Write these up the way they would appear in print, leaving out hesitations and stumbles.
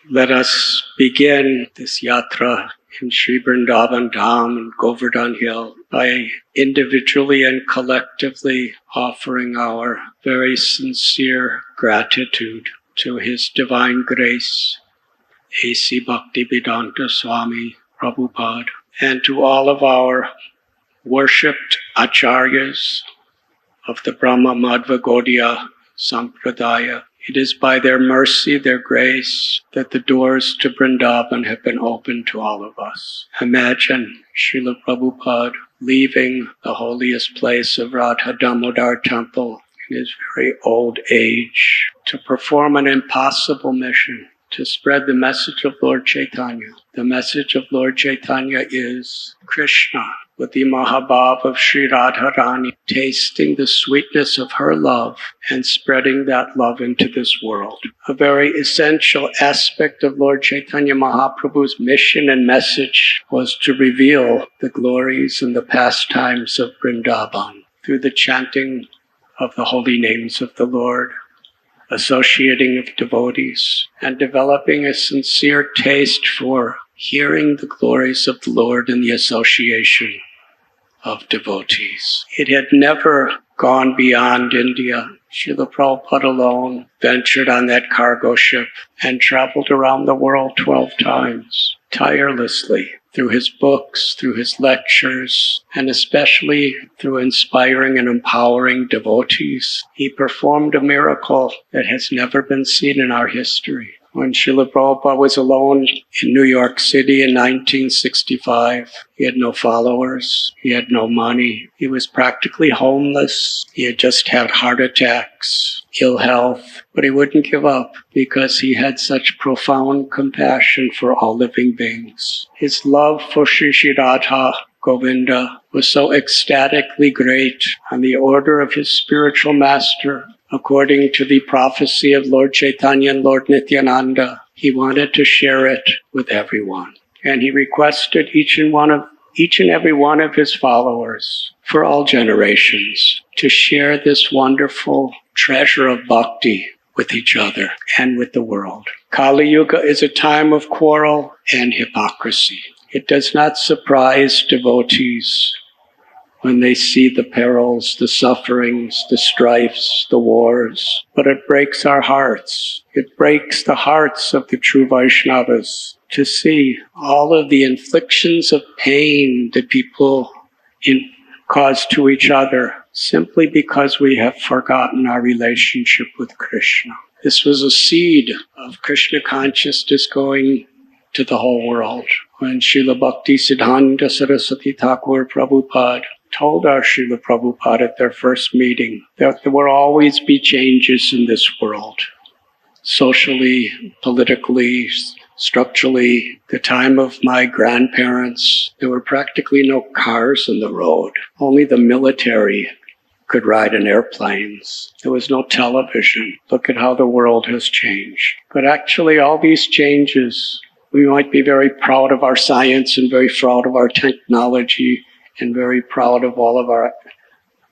Let us begin this yatra in Sri Vrindavan Dham and Govardhan Hill by individually and collectively offering our very sincere gratitude to His Divine Grace, A.C. Bhaktivedanta Swami Prabhupada, and to all of our worshipped acharyas of the Brahma Madhva Gaudiya Sampradaya. It is by their mercy, their grace, that the doors to Vrindavan have been opened to all of us. Imagine Srila Prabhupada leaving the holiest place of Radha Damodar Temple in his very old age to perform an impossible mission, to spread the message of Lord Chaitanya. The message of Lord Chaitanya is Krishna, with the Mahabhav of Sri Radharani, tasting the sweetness of her love and spreading that love into this world. A very essential aspect of Lord Chaitanya Mahaprabhu's mission and message was to reveal the glories and the pastimes of Vrindavan through the chanting of the holy names of the Lord, associating with devotees, and developing a sincere taste for hearing the glories of the Lord in the association of devotees. It had never gone beyond India. Srila Prabhupada alone ventured on that cargo ship and traveled around the world 12 times, tirelessly, through his books, through his lectures, and especially through inspiring and empowering devotees. He performed a miracle that has never been seen in our history. When Srila Prabhupada was alone in New York City in 1965, he had no followers, he had no money, he was practically homeless, he had just had heart attacks, ill health, but he wouldn't give up because he had such profound compassion for all living beings. His love for Sri Radha Govinda was so ecstatically great on the order of his spiritual master. According to the prophecy of Lord Chaitanya and Lord Nityananda, he wanted to share it with everyone. And he requested each and every one of his followers for all generations to share this wonderful treasure of bhakti with each other and with the world. Kali Yuga is a time of quarrel and hypocrisy. It does not surprise devotees when they see the perils, the sufferings, the strifes, the wars. But it breaks our hearts. It breaks the hearts of the true Vaishnavas to see all of the inflictions of pain that people cause to each other simply because we have forgotten our relationship with Krishna. This was a seed of Krishna consciousness going to the whole world. When Srila Bhakti Siddhanta Saraswati Thakur Prabhupada told our Srila Prabhupada at their first meeting that there will always be changes in this world, socially, politically, structurally. The time of my grandparents, there were practically no cars on the road. Only the military could ride in airplanes. There was no television. Look at how the world has changed. But actually, all these changes, we might be very proud of our science and very proud of our technology and very proud of all of our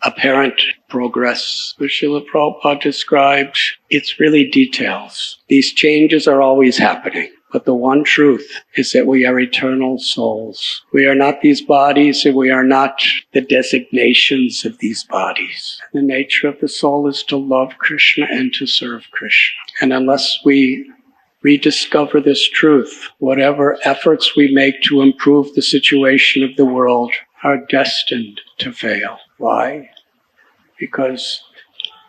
apparent progress. As Srila Prabhupada described, it's really details. These changes are always happening. But the one truth is that we are eternal souls. We are not these bodies, and we are not the designations of these bodies. The nature of the soul is to love Krishna and to serve Krishna. And unless we rediscover this truth, whatever efforts we make to improve the situation of the world are destined to fail. Why? Because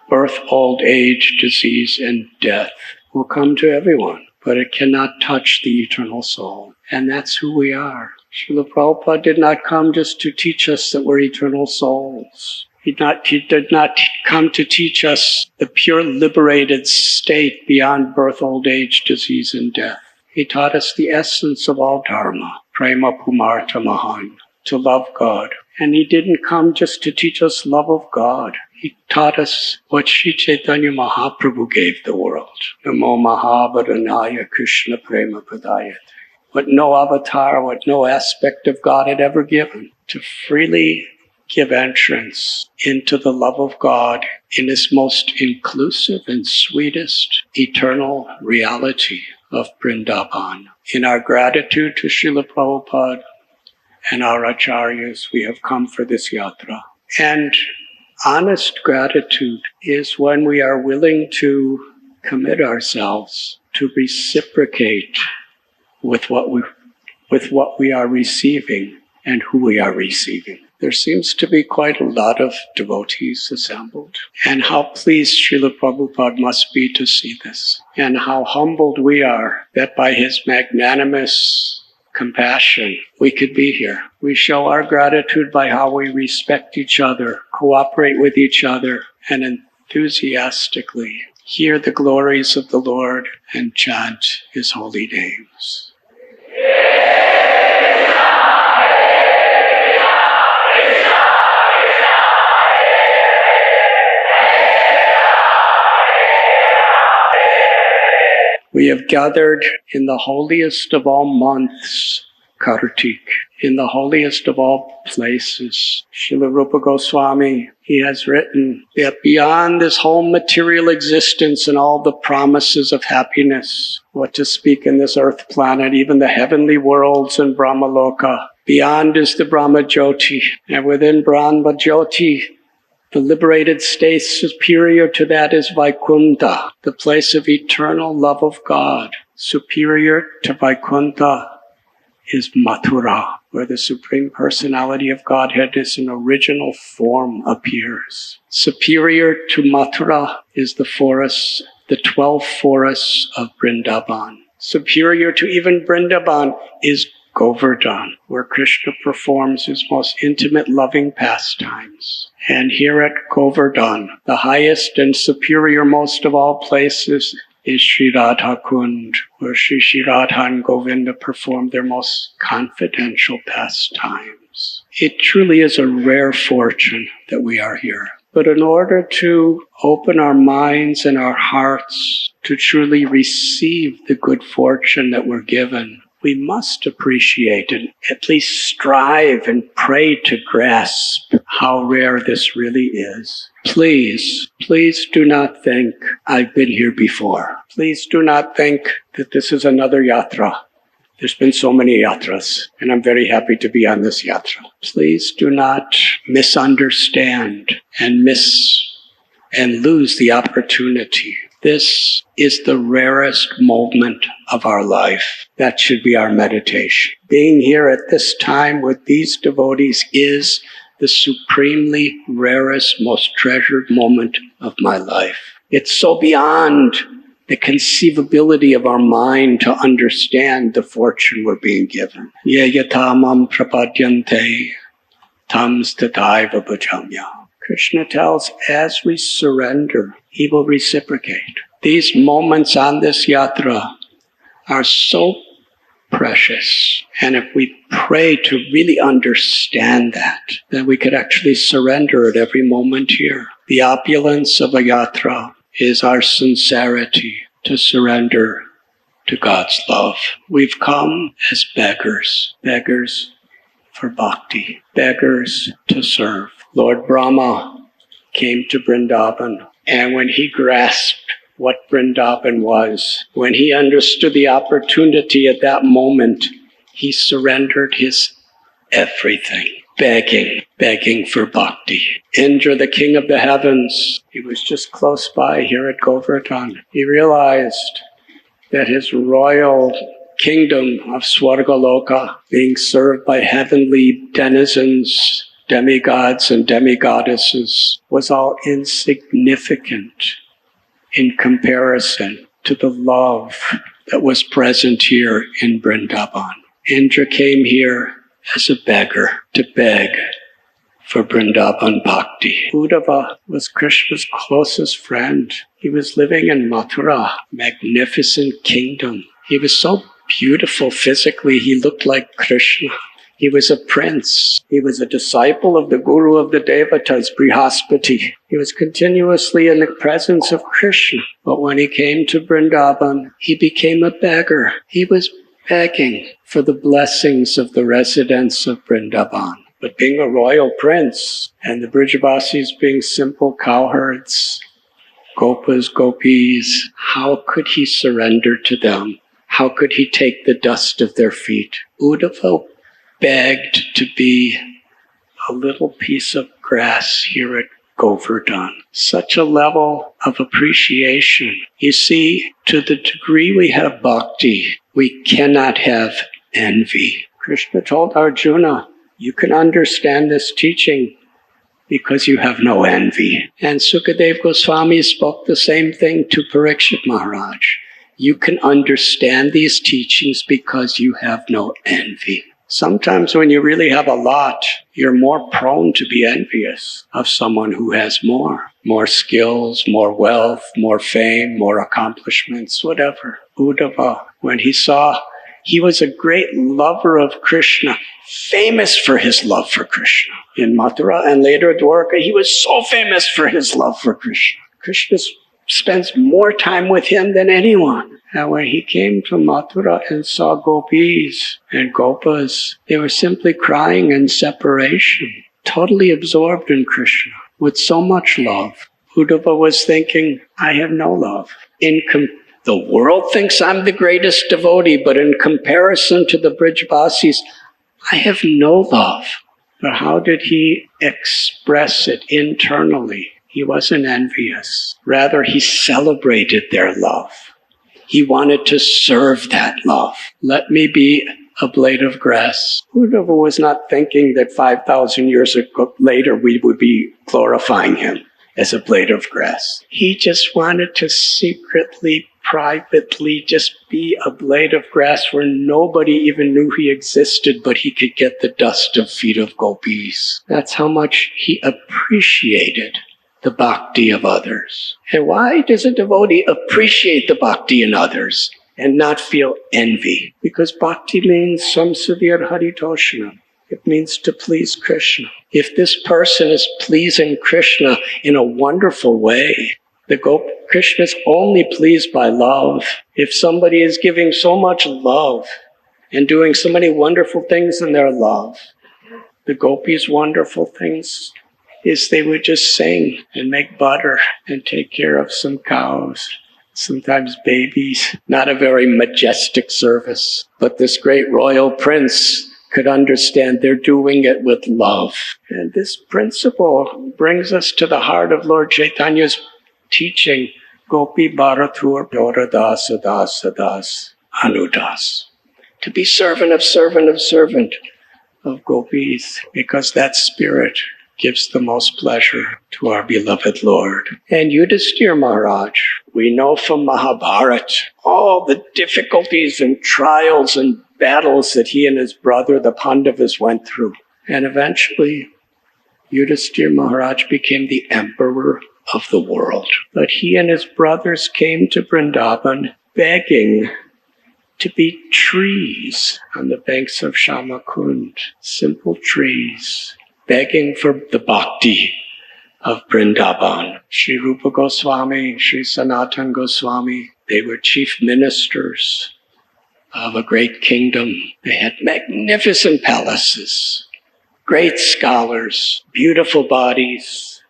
birth, old age, disease, and death will come to everyone, but it cannot touch the eternal soul. And that's who we are. Srila Prabhupada did not come just to teach us that we're eternal souls. He did not come to teach us the pure liberated state beyond birth, old age, disease, and death. He taught us the essence of all dharma, prema pumarta mahan, to love God. And he didn't come just to teach us love of God. He taught us what Sri Chaitanya Mahaprabhu gave the world. Namo Mahabharanaya Krishna Prema Padayate. What no avatar, what no aspect of God had ever given, to freely give entrance into the love of God in its most inclusive and sweetest eternal reality of Vrindavan. In our gratitude to Srila Prabhupada and our acharyas, we have come for this yatra. And honest gratitude is when we are willing to commit ourselves to reciprocate with what we are receiving and who we are receiving. There seems to be quite a lot of devotees assembled. And how pleased Srila Prabhupada must be to see this. And how humbled we are that by his magnanimous compassion we could be here. We show our gratitude by how we respect each other, cooperate with each other, and enthusiastically hear the glories of the Lord and chant his holy names. We have gathered in the holiest of all months, Kartik, in the holiest of all places. Srila Rupa Goswami, he has written that beyond this whole material existence and all the promises of happiness, what to speak in this earth planet, even the heavenly worlds and Brahmaloka, beyond is the Brahma Jyoti, and within Brahma Jyoti, the liberated state superior to that is Vaikuntha, the place of eternal love of God. Superior to Vaikuntha is Mathura, where the Supreme Personality of Godhead as an original form appears. Superior to Mathura is the forests, the 12 forests of Vrindavan. Superior to even Vrindavan is Govardhan, where Krishna performs his most intimate loving pastimes. And here at Govardhan, the highest and superior most of all places is Sri Radha Kund, where Sri Radha and Govinda perform their most confidential pastimes. It truly is a rare fortune that we are here. But in order to open our minds and our hearts to truly receive the good fortune that we're given, we must appreciate and at least strive and pray to grasp how rare this really is. Please do not think I've been here before. Please do not think that this is another yatra. There's been so many yatras, and I'm very happy to be on this yatra. Please do not misunderstand and lose the opportunity. This is the rarest moment of our life. That should be our meditation. Being here at this time with these devotees is the supremely rarest, most treasured moment of my life. It's so beyond the conceivability of our mind to understand the fortune we're being given. Ye yatamam prapadyante tam stataiva bhajamya. Krishna tells, as we surrender, he will reciprocate. These moments on this yatra are so precious. And if we pray to really understand that, then we could actually surrender at every moment here. The opulence of a yatra is our sincerity to surrender to God's love. We've come as beggars for bhakti, beggars to serve. Lord Brahma came to Vrindavan, and when he grasped what Vrindavan was, when he understood the opportunity at that moment, he surrendered his everything, begging for bhakti. Indra, the king of the heavens, he was just close by here at Govardhan. He realized that his royal kingdom of Swargaloka, being served by heavenly denizens, demigods and demigoddesses, was all insignificant in comparison to the love that was present here in Vrindavan. Indra came here as a beggar to beg for Vrindavan bhakti. Uddhava was Krishna's closest friend. He was living in Mathura, magnificent kingdom. He was so beautiful physically, he looked like Krishna. He was a prince. He was a disciple of the guru of the Devatas, Brihaspati. He was continuously in the presence of Krishna. But when he came to Vrindavan, he became a beggar. He was begging for the blessings of the residents of Vrindavan. But being a royal prince, and the Brijavasis being simple cowherds, gopas, gopis, how could he surrender to them how could he take the dust of their feet? Uddhava begged to be a little piece of grass here at Govardhan. Such a level of appreciation. You see, to the degree we have bhakti, we cannot have envy. Krishna told Arjuna, you can understand this teaching because you have no envy. And Sukadev Goswami spoke the same thing to Parikshit Maharaj. You can understand these teachings because you have no envy. Sometimes when you really have a lot, you're more prone to be envious of someone who has more skills, more wealth, more fame, more accomplishments, whatever. Uddhava, when he was a great lover of Krishna, famous for his love for Krishna. In Mathura and later Dwarka, he was so famous for his love for Krishna. Krishna spends more time with him than anyone. And when he came to Mathura and saw gopis and gopas, they were simply crying in separation, totally absorbed in Krishna, with so much love. Uddhava was thinking, I have no love. The world thinks I'm the greatest devotee, but in comparison to the Brijvasis, I have no love. But how did he express it internally? He wasn't envious. Rather, he celebrated their love. He wanted to serve that love. Let me be a blade of grass. Uddhava was not thinking that 5,000 years later we would be glorifying him as a blade of grass. He just wanted to secretly, privately just be a blade of grass where nobody even knew he existed, but he could get the dust of feet of gopis. That's how much he appreciated the bhakti of others. And why does a devotee appreciate the bhakti in others and not feel envy? Because bhakti means samsavir haritoshana. It means to please Krishna. If this person is pleasing Krishna in a wonderful way, Krishna is only pleased by love. If somebody is giving so much love and doing so many wonderful things in their love, the gopis' wonderful things is they would just sing and make butter and take care of some cows, sometimes babies. Not a very majestic service, but this great royal prince could understand they're doing it with love. And this principle brings us to the heart of Lord Chaitanya's teaching, Gopi Bharatur Dora Dasa Dasa Das Anudas. To be servant of gopis, because that spirit gives the most pleasure to our beloved Lord. And Yudhisthira Maharaj, we know from Mahabharata all the difficulties and trials and battles that he and his brother, the Pandavas, went through. And eventually, Yudhisthira Maharaj became the emperor of the world. But he and his brothers came to Vrindavan begging to be trees on the banks of Shamakund, simple trees, begging for the bhakti of Vrindavan. Sri Rupa Goswami, Sri Sanatana Goswami, they were chief ministers of a great kingdom. They had magnificent palaces, great scholars, beautiful bodies.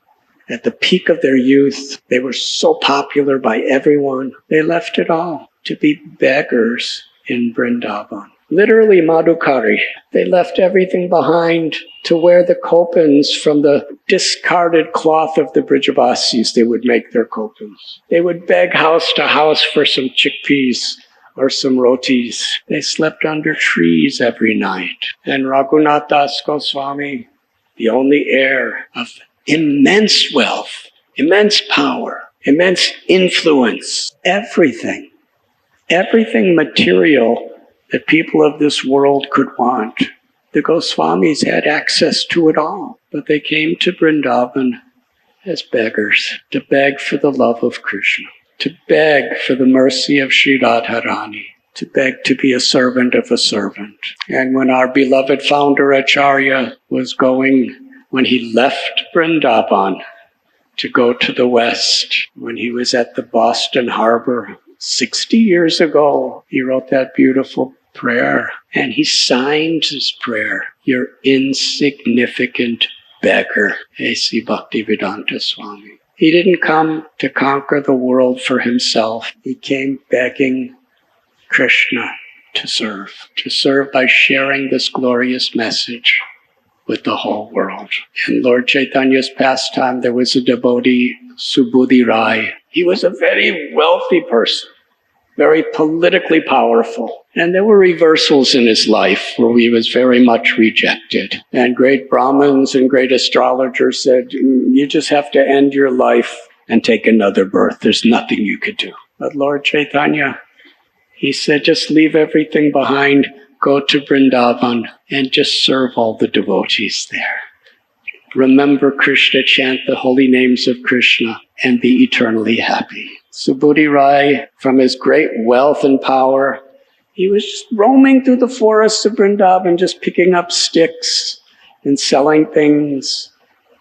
At the peak of their youth, they were so popular by everyone. They left it all to be beggars in Vrindavan. Literally Madhukari. They left everything behind to wear the kopans from the discarded cloth of the Brijavasis. They would make their kopans. They would beg house to house for some chickpeas or some rotis. They slept under trees every night. And Raghunath Das Goswami, the only heir of immense wealth, immense power, immense influence, everything material that people of this world could want. The Goswamis had access to it all, but they came to Vrindavan as beggars, to beg for the love of Krishna, to beg for the mercy of Sri Radharani, to beg to be a servant of a servant. And when our beloved founder Acharya when he left Vrindavan to go to the West, when he was at the Boston Harbor 60 years ago, he wrote that beautiful prayer, and he signed his prayer, "You're insignificant beggar." A.C. Bhaktivedanta Swami. He didn't come to conquer the world for himself. He came begging Krishna to serve by sharing this glorious message with the whole world. In Lord Chaitanya's pastime, there was a devotee, Subudhi Rai. He was a very wealthy person, very politically powerful. And there were reversals in his life where he was very much rejected. And great Brahmins and great astrologers said, you just have to end your life and take another birth. There's nothing you could do. But Lord Chaitanya, he said, just leave everything behind, go to Vrindavan, and just serve all the devotees there. Remember Krishna, chant the holy names of Krishna, and be eternally happy. Subudhi Rai, from his great wealth and power, he was just roaming through the forests of Vrindavan, just picking up sticks and selling things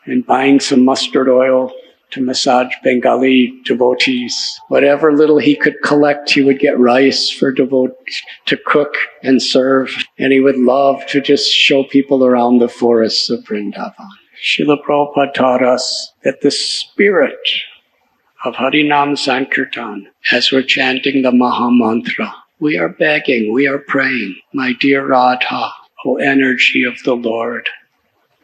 and buying some mustard oil to massage Bengali devotees. Whatever little he could collect, he would get rice for devotees to cook and serve. And he would love to just show people around the forests of Vrindavan. Srila Prabhupada taught us that the spirit of Harinam Sankirtan, as we're chanting the Maha Mantra, we are begging, we are praying, my dear Radha, O energy of the Lord,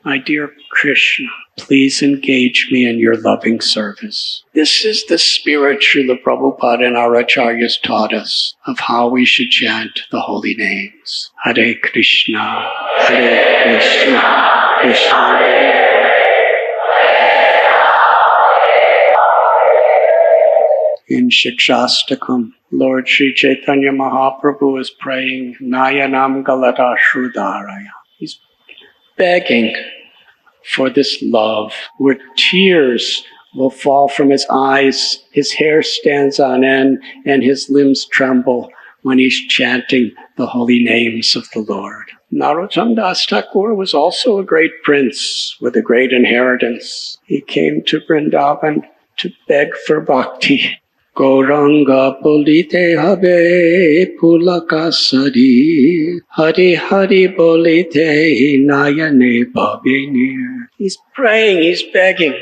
my dear Krishna, please engage me in your loving service. This is the spirit Srila Prabhupada and our acharyas taught us of how we should chant the holy names. Hare Krishna, Krishna Hare. In Shikshastakam, Lord Sri Chaitanya Mahaprabhu is praying, Nayanam Galata Shrudharaya. He's begging for this love, where tears will fall from his eyes, his hair stands on end, and his limbs tremble when he's chanting the holy names of the Lord. Narottam Das Thakur was also a great prince with a great inheritance. He came to Vrindavan to beg for bhakti. Gauranga bolite habe pulaka sari, Hari Hari bolite nayane babinir. He's praying, he's begging.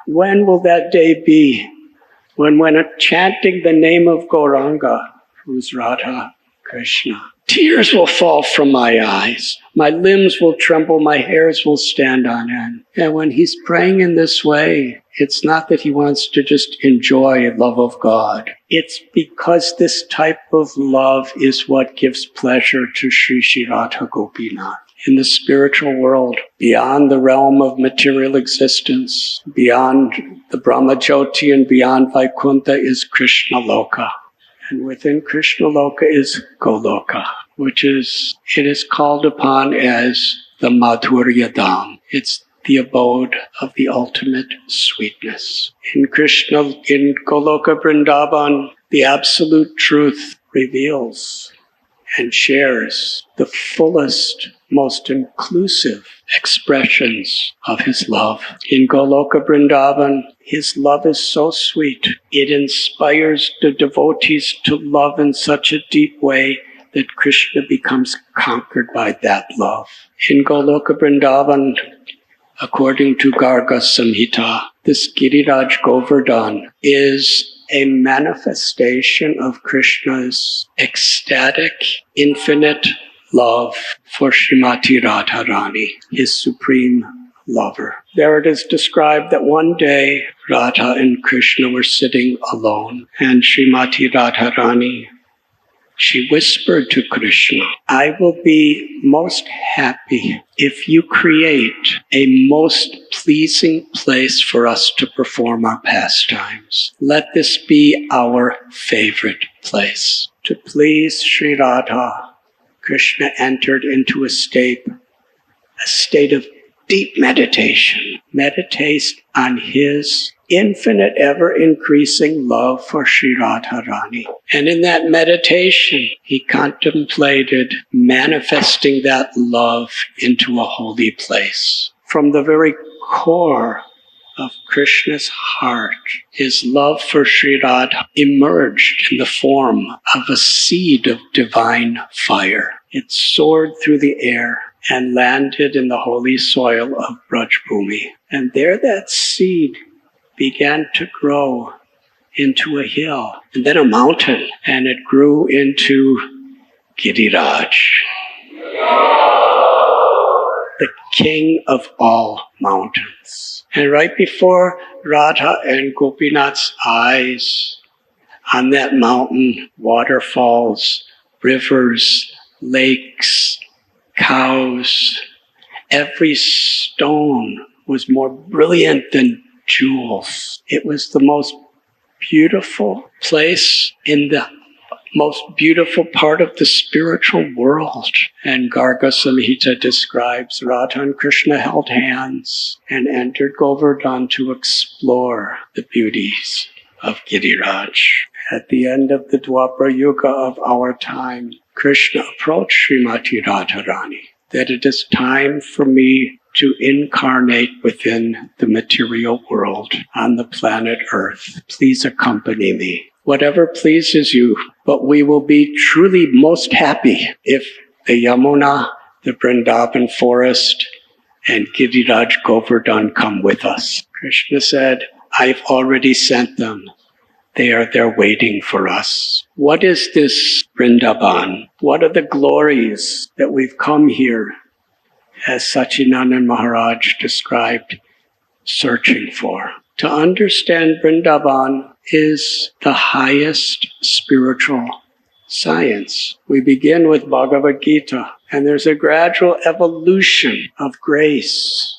When will that day be? When chanting the name of Gauranga, who's Radha Krishna, tears will fall from my eyes. My limbs will tremble, my hairs will stand on end. And when he's praying in this way, it's not that he wants to just enjoy love of God. It's because this type of love is what gives pleasure to Sri Sri Radha Gopinath. In the spiritual world, beyond the realm of material existence, beyond the Brahmajyoti and beyond Vaikuntha is Krishna Loka. And within Krishna Loka is Goloka, it is called upon as the Madhurya Dham. It's the abode of the ultimate sweetness. In Goloka Vrindavan, the absolute truth reveals and shares the fullest, most inclusive expressions of his love. In Goloka Vrindavan, his love is so sweet, it inspires the devotees to love in such a deep way that Krishna becomes conquered by that love. In Goloka Vrindavan, according to Garga Samhita, this Giriraj Govardhan is a manifestation of Krishna's ecstatic, infinite love for Srimati Radharani, his supreme lover. There it is described that one day Radha and Krishna were sitting alone, and Srimati Radharani, she whispered to Krishna, I will be most happy if you create a most pleasing place for us to perform our pastimes. Let this be our favorite place. To please Sri Radha, Krishna entered into a state of deep meditation. Meditate on his infinite, ever-increasing love for Sri Radharani. And in that meditation, he contemplated manifesting that love into a holy place. From the very core of Krishna's heart, his love for Sri Radha emerged in the form of a seed of divine fire. It soared through the air and landed in the holy soil of Braj Bhumi. And there that seed began to grow into a hill, and then a mountain, and it grew into Giriraj, the king of all mountains. And right before Radha and Gopinath's eyes, on that mountain, waterfalls, rivers, lakes, cows, every stone was more brilliant than jewels. It was the most beautiful place in the most beautiful part of the spiritual world. And Garga Samhita describes Radha and Krishna held hands and entered Govardhan to explore the beauties of Giriraj. At the end of the Dwapara Yuga of our time, Krishna approached Srimati Radharani that it is time for me to incarnate within the material world on the planet Earth. Please accompany me. Whatever pleases you, but we will be truly most happy if the Yamuna, the Vrindavan forest, and Giriraj Govardhan come with us. Krishna said, I've already sent them. They are there waiting for us. What is this Vrindavan? What are the glories that we've come here, as Sachinandan Maharaj described, searching for? To understand Vrindavan is the highest spiritual science. We begin with Bhagavad Gita, and there's a gradual evolution of grace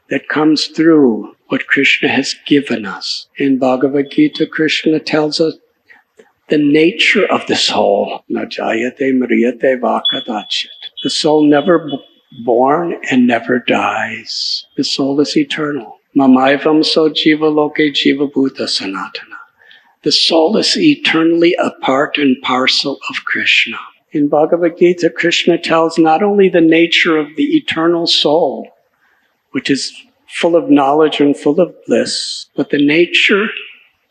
that comes through what Krishna has given us. In Bhagavad Gita, Krishna tells us the nature of the soul. Najayate mriyate vakadachit. The soul never born and never dies. The soul is eternal. Mamaivam so jiva loke jiva bhuta sanatana. The soul is eternally a part and parcel of Krishna. In Bhagavad Gita, Krishna tells not only the nature of the eternal soul, which is full of knowledge and full of bliss, but the nature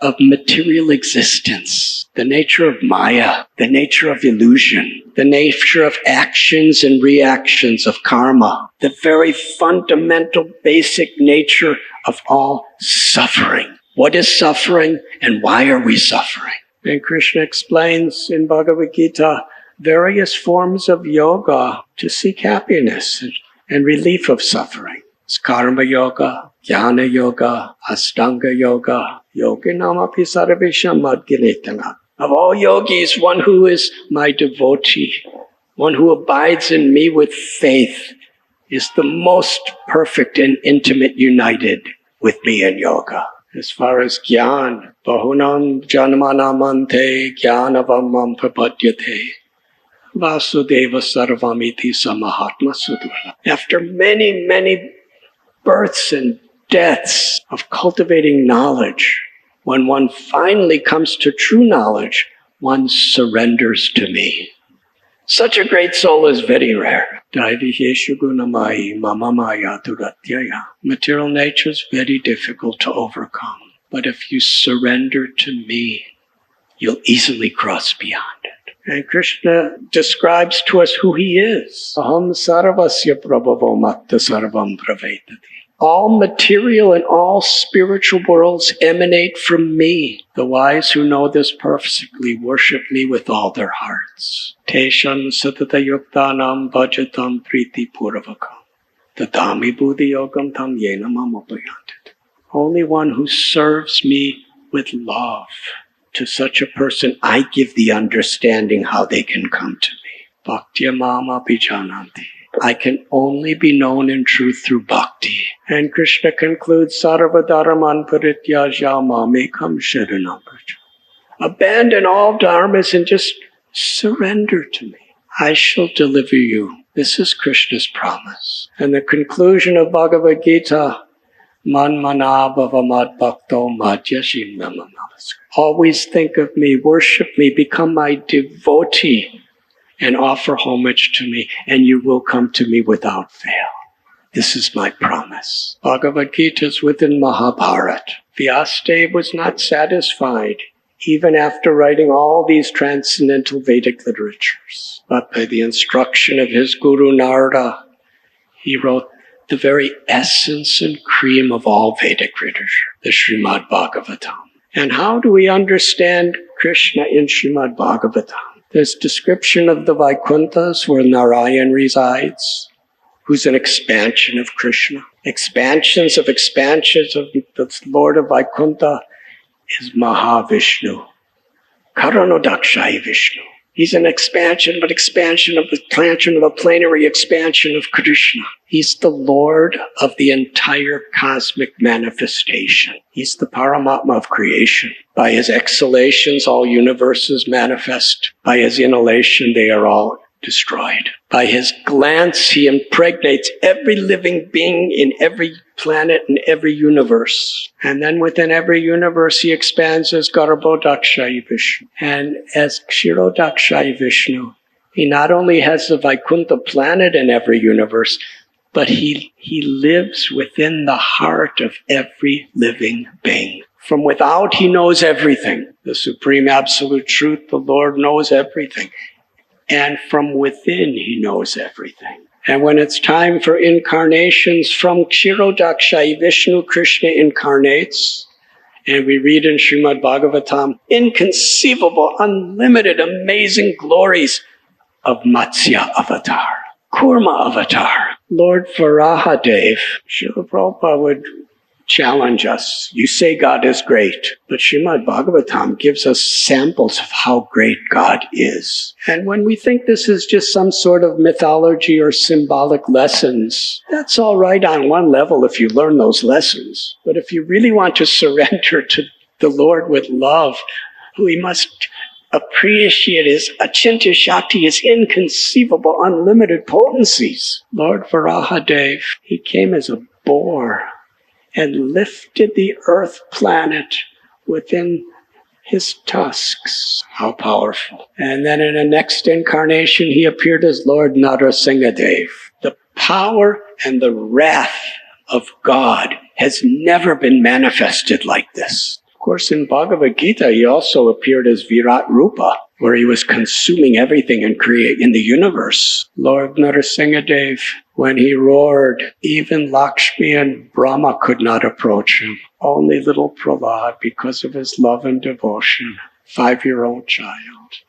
of material existence, the nature of Maya, the nature of illusion, the nature of actions and reactions of karma, the very fundamental basic nature of all suffering. What is suffering and why are we suffering? And Krishna explains in Bhagavad Gita various forms of yoga to seek happiness and relief of suffering. It's karma yoga, jnana yoga, astanga yoga, yoginamapi sarvesham madginetana. Of all yogis, one who is my devotee, one who abides in me with faith, is the most perfect and intimate united with me in yoga. As far as jnana, bahunam janmanamante jnanavam prapadyate. Vasudeva sarvamiti samahatma sudurla. After many, many births and deaths of cultivating knowledge, when one finally comes to true knowledge, one surrenders to me. Such a great soul is very rare. Material nature is very difficult to overcome. But if you surrender to me, you'll easily cross beyond it. And Krishna describes to us who he is. Aham sarvasya prabhavo matta sarvam pravetati. All material and all spiritual worlds emanate from me. The wise who know this perfectly worship me with all their hearts. Tesham satata yuktanam bhajatam priti purvakam. Tadami buddhi yogam tam yena mamapayantit. Only one who serves me with love. To such a person, I give the understanding how they can come to me. Bhaktya mama pijananti. I can only be known in truth through bhakti. And Krishna concludes, Sarva dharman parityajya mamekam sharanam vraja. Abandon all dharmas and just surrender to me. I shall deliver you. This is Krishna's promise. And the conclusion of Bhagavad Gita, Man mana bhavamad bhakto madhyashim namam namaskar. Always think of me, worship me, become my devotee, and offer homage to me, and you will come to me without fail. This is my promise. Bhagavad Gita is within Mahabharata. Vyasadeva was not satisfied, even after writing all these transcendental Vedic literatures. But by the instruction of his guru Narada, he wrote the very essence and cream of all Vedic literature, the Srimad Bhagavatam. And how do we understand Krishna in Srimad Bhagavatam? There's description of the Vaikunthas where Narayan resides, who's an expansion of Krishna. Expansions of the Lord of Vaikuntha is Mahavishnu, Karanodakshai Vishnu. He's an expansion of the plenary expansion of Krishna. He's the Lord of the entire cosmic manifestation. He's the Paramatma of creation. By his exhalations, all universes manifest. By his inhalation, they are all destroyed. By his glance, he impregnates every living being in every planet and every universe. And then within every universe, he expands as Garbhodakshai Vishnu. And as Kshirodakshai Vishnu, he not only has the Vaikuntha planet in every universe, but he lives within the heart of every living being. From without, he knows everything. The Supreme Absolute Truth, the Lord knows everything. And from within, he knows everything. And when it's time for incarnations from Kshirodakshai Vishnu, Krishna incarnates. And we read in Srimad Bhagavatam, inconceivable, unlimited, amazing glories of Matsya Avatar, Kurma Avatar, Lord Varahadev. Srila Prabhupada would challenge us. You say God is great, but Srimad Bhagavatam gives us samples of how great God is. And when we think this is just some sort of mythology or symbolic lessons, that's all right on one level if you learn those lessons. But if you really want to surrender to the Lord with love, we must appreciate his Achinta Shakti, his inconceivable, unlimited potencies. Lord Varahadev, he came as a boar and lifted the earth planet within his tusks. How powerful. And then in the next incarnation, he appeared as Lord Narasimhadev. The power and the wrath of God has never been manifested like this. Of course, in Bhagavad Gita, he also appeared as Virat Rupa, where he was consuming everything in the universe. Lord Narasimhadev, when he roared, even Lakshmi and Brahma could not approach him. Only little Prahlad, because of his love and devotion, 5-year-old child.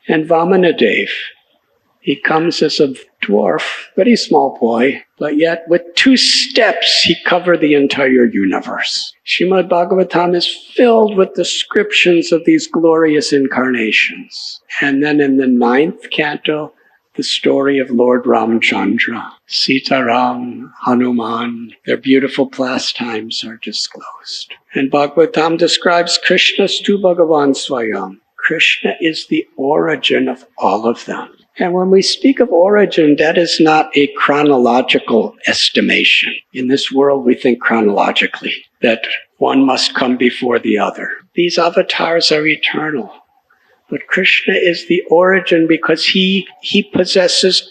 And Vamanadev, he comes as a dwarf, very small boy, but yet with 2 steps he covered the entire universe. Srimad Bhagavatam is filled with descriptions of these glorious incarnations. And then in the 9th canto, the story of Lord Ramchandra, Sita Ram, Hanuman, their beautiful pastimes are disclosed. And Bhagavatam describes Krishna's tu Bhagavan Swayam. Krishna is the origin of all of them. And when we speak of origin, that is not a chronological estimation. In this world, we think chronologically, that one must come before the other. These avatars are eternal. But Krishna is the origin because he possesses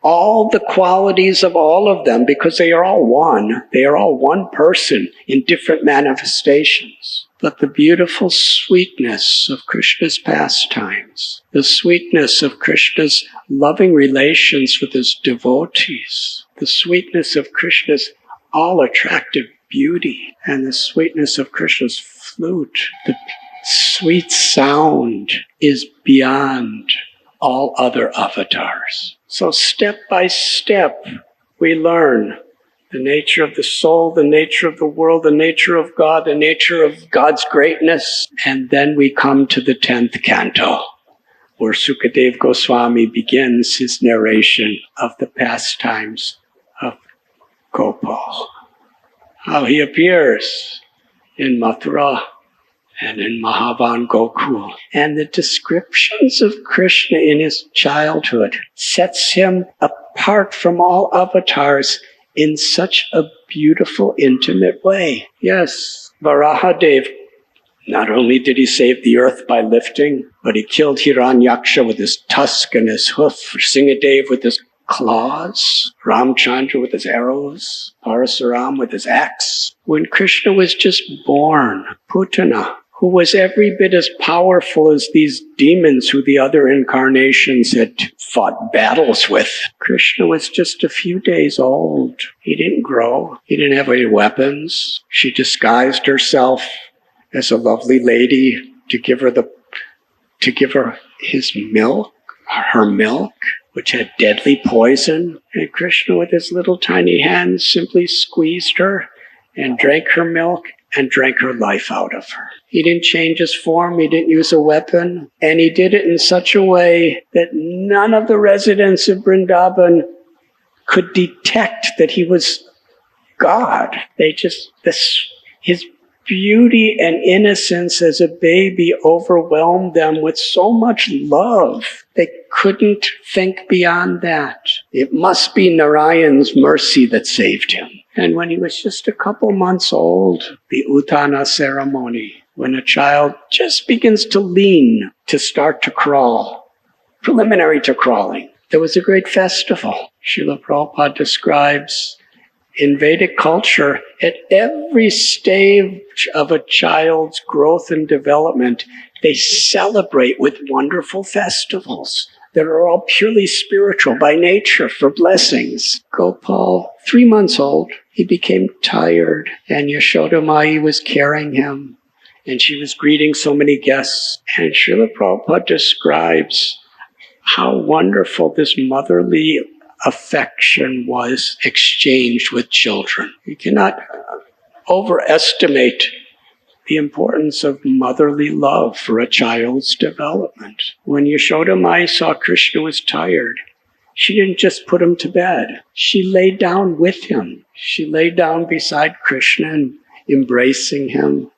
all the qualities of all of them because they are all one. They are all one person in different manifestations. But the beautiful sweetness of Krishna's pastimes, the sweetness of Krishna's loving relations with his devotees, the sweetness of Krishna's all-attractive beauty, and the sweetness of Krishna's flute, the sweet sound is beyond all other avatars. So step by step, we learn the nature of the soul, the nature of the world, the nature of God, the nature of God's greatness. And then we come to the 10th canto, where Sukadev Goswami begins his narration of the pastimes of Gopal. How he appears in Mathura and in Mahavan Gokul. And the descriptions of Krishna in his childhood sets him apart from all avatars in such a beautiful, intimate way. Yes, Varahadev, not only did he save the earth by lifting, but he killed Hiranyaksha with his tusk and his hoof, Singhadev with his claws, Ramchandra with his arrows, Parasuram with his axe. When Krishna was just born, Putana, who was every bit as powerful as these demons who the other incarnations had fought battles with. Krishna was just a few days old. He didn't grow. He didn't have any weapons. She disguised herself as a lovely lady to give her his milk, her milk, which had deadly poison. And Krishna, with his little tiny hands, simply squeezed her and drank her milk and drank her life out of her. He didn't change his form, he didn't use a weapon, and he did it in such a way that none of the residents of Vrindavan could detect that he was God. His beauty and innocence as a baby overwhelmed them with so much love. They couldn't think beyond that. It must be Narayan's mercy that saved him. And when he was just a couple months old, the Uttana ceremony, when a child just begins to lean to start to crawl, preliminary to crawling, there was a great festival. Srila Prabhupada describes in Vedic culture, at every stage of a child's growth and development, they celebrate with wonderful festivals that are all purely spiritual by nature for blessings. Gopal, 3 months old, he became tired, and Yashoda Mai was carrying him, and she was greeting so many guests. And Srila Prabhupada describes how wonderful this motherly affection was exchanged with children. You cannot overestimate the importance of motherly love for a child's development. When Yashoda Mai saw Krishna was tired, she didn't just put him to bed. She lay down with him. She lay down beside Krishna and embracing him